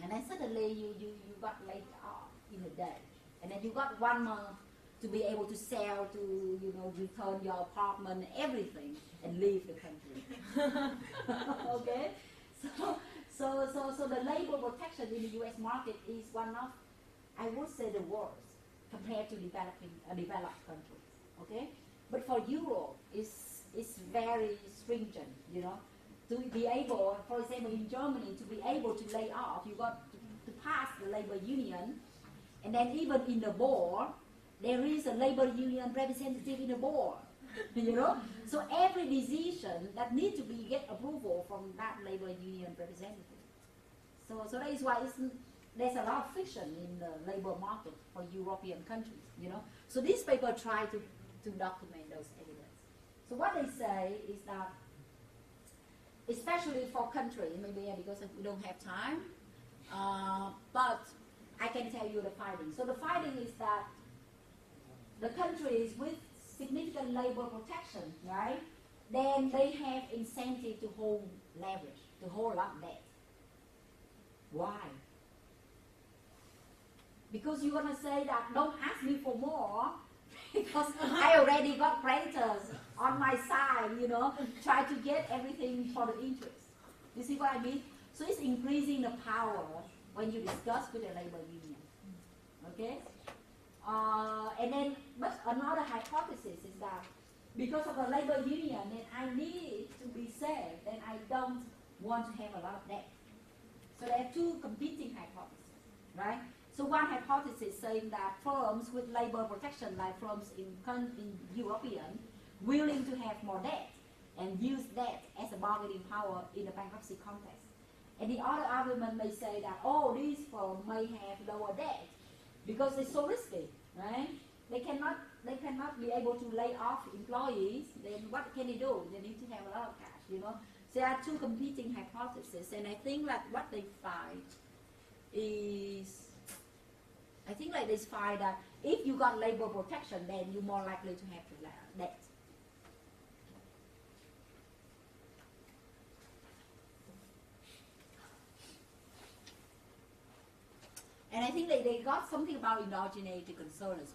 And then suddenly you got laid off in a day. And then you got 1 month to be able to sell, to return your apartment, everything, and leave the country. Okay? So the labor protection in the U.S. market is one of, I would say, the worst compared to developed countries. Okay? But for Europe, it's very stringent, To be able, for example, in Germany, to be able to lay off, you got to pass the labor union, and then even in the board, there is a labor union representative in the board, So every decision that needs to get approval from that labor union representative. So that is why there's a lot of friction in the labor market for European countries, So this paper try to document those evidence. So what they say is that, especially for countries, maybe because we don't have time, but I can tell you the findings. So the finding is that the countries with significant labor protection, right, then they have incentive to hold leverage, to hold up debt. Why? Because you're going to say that, don't ask me for more, because I already got creditors on my side, try to get everything for the interest. You see what I mean? So it's increasing the power when you discuss with the labor union. Okay? And then, but another hypothesis is that because of the labor union, then I need to be safe, then I don't want to have a lot of debt. So there are two competing hypotheses, right? So one hypothesis saying that firms with labor protection, like firms in European, willing to have more debt and use debt as a bargaining power in the bankruptcy context. And the other argument may say that, these firms may have lower debt, because it's so risky, right? They cannot be able to lay off employees. Then what can they do? They need to have a lot of cash, you know. There are two competing hypotheses, and I think that what they find is, I think like they find that if you got labor protection, then you're more likely to have the debt. And I think they got something about endogeneity concerns.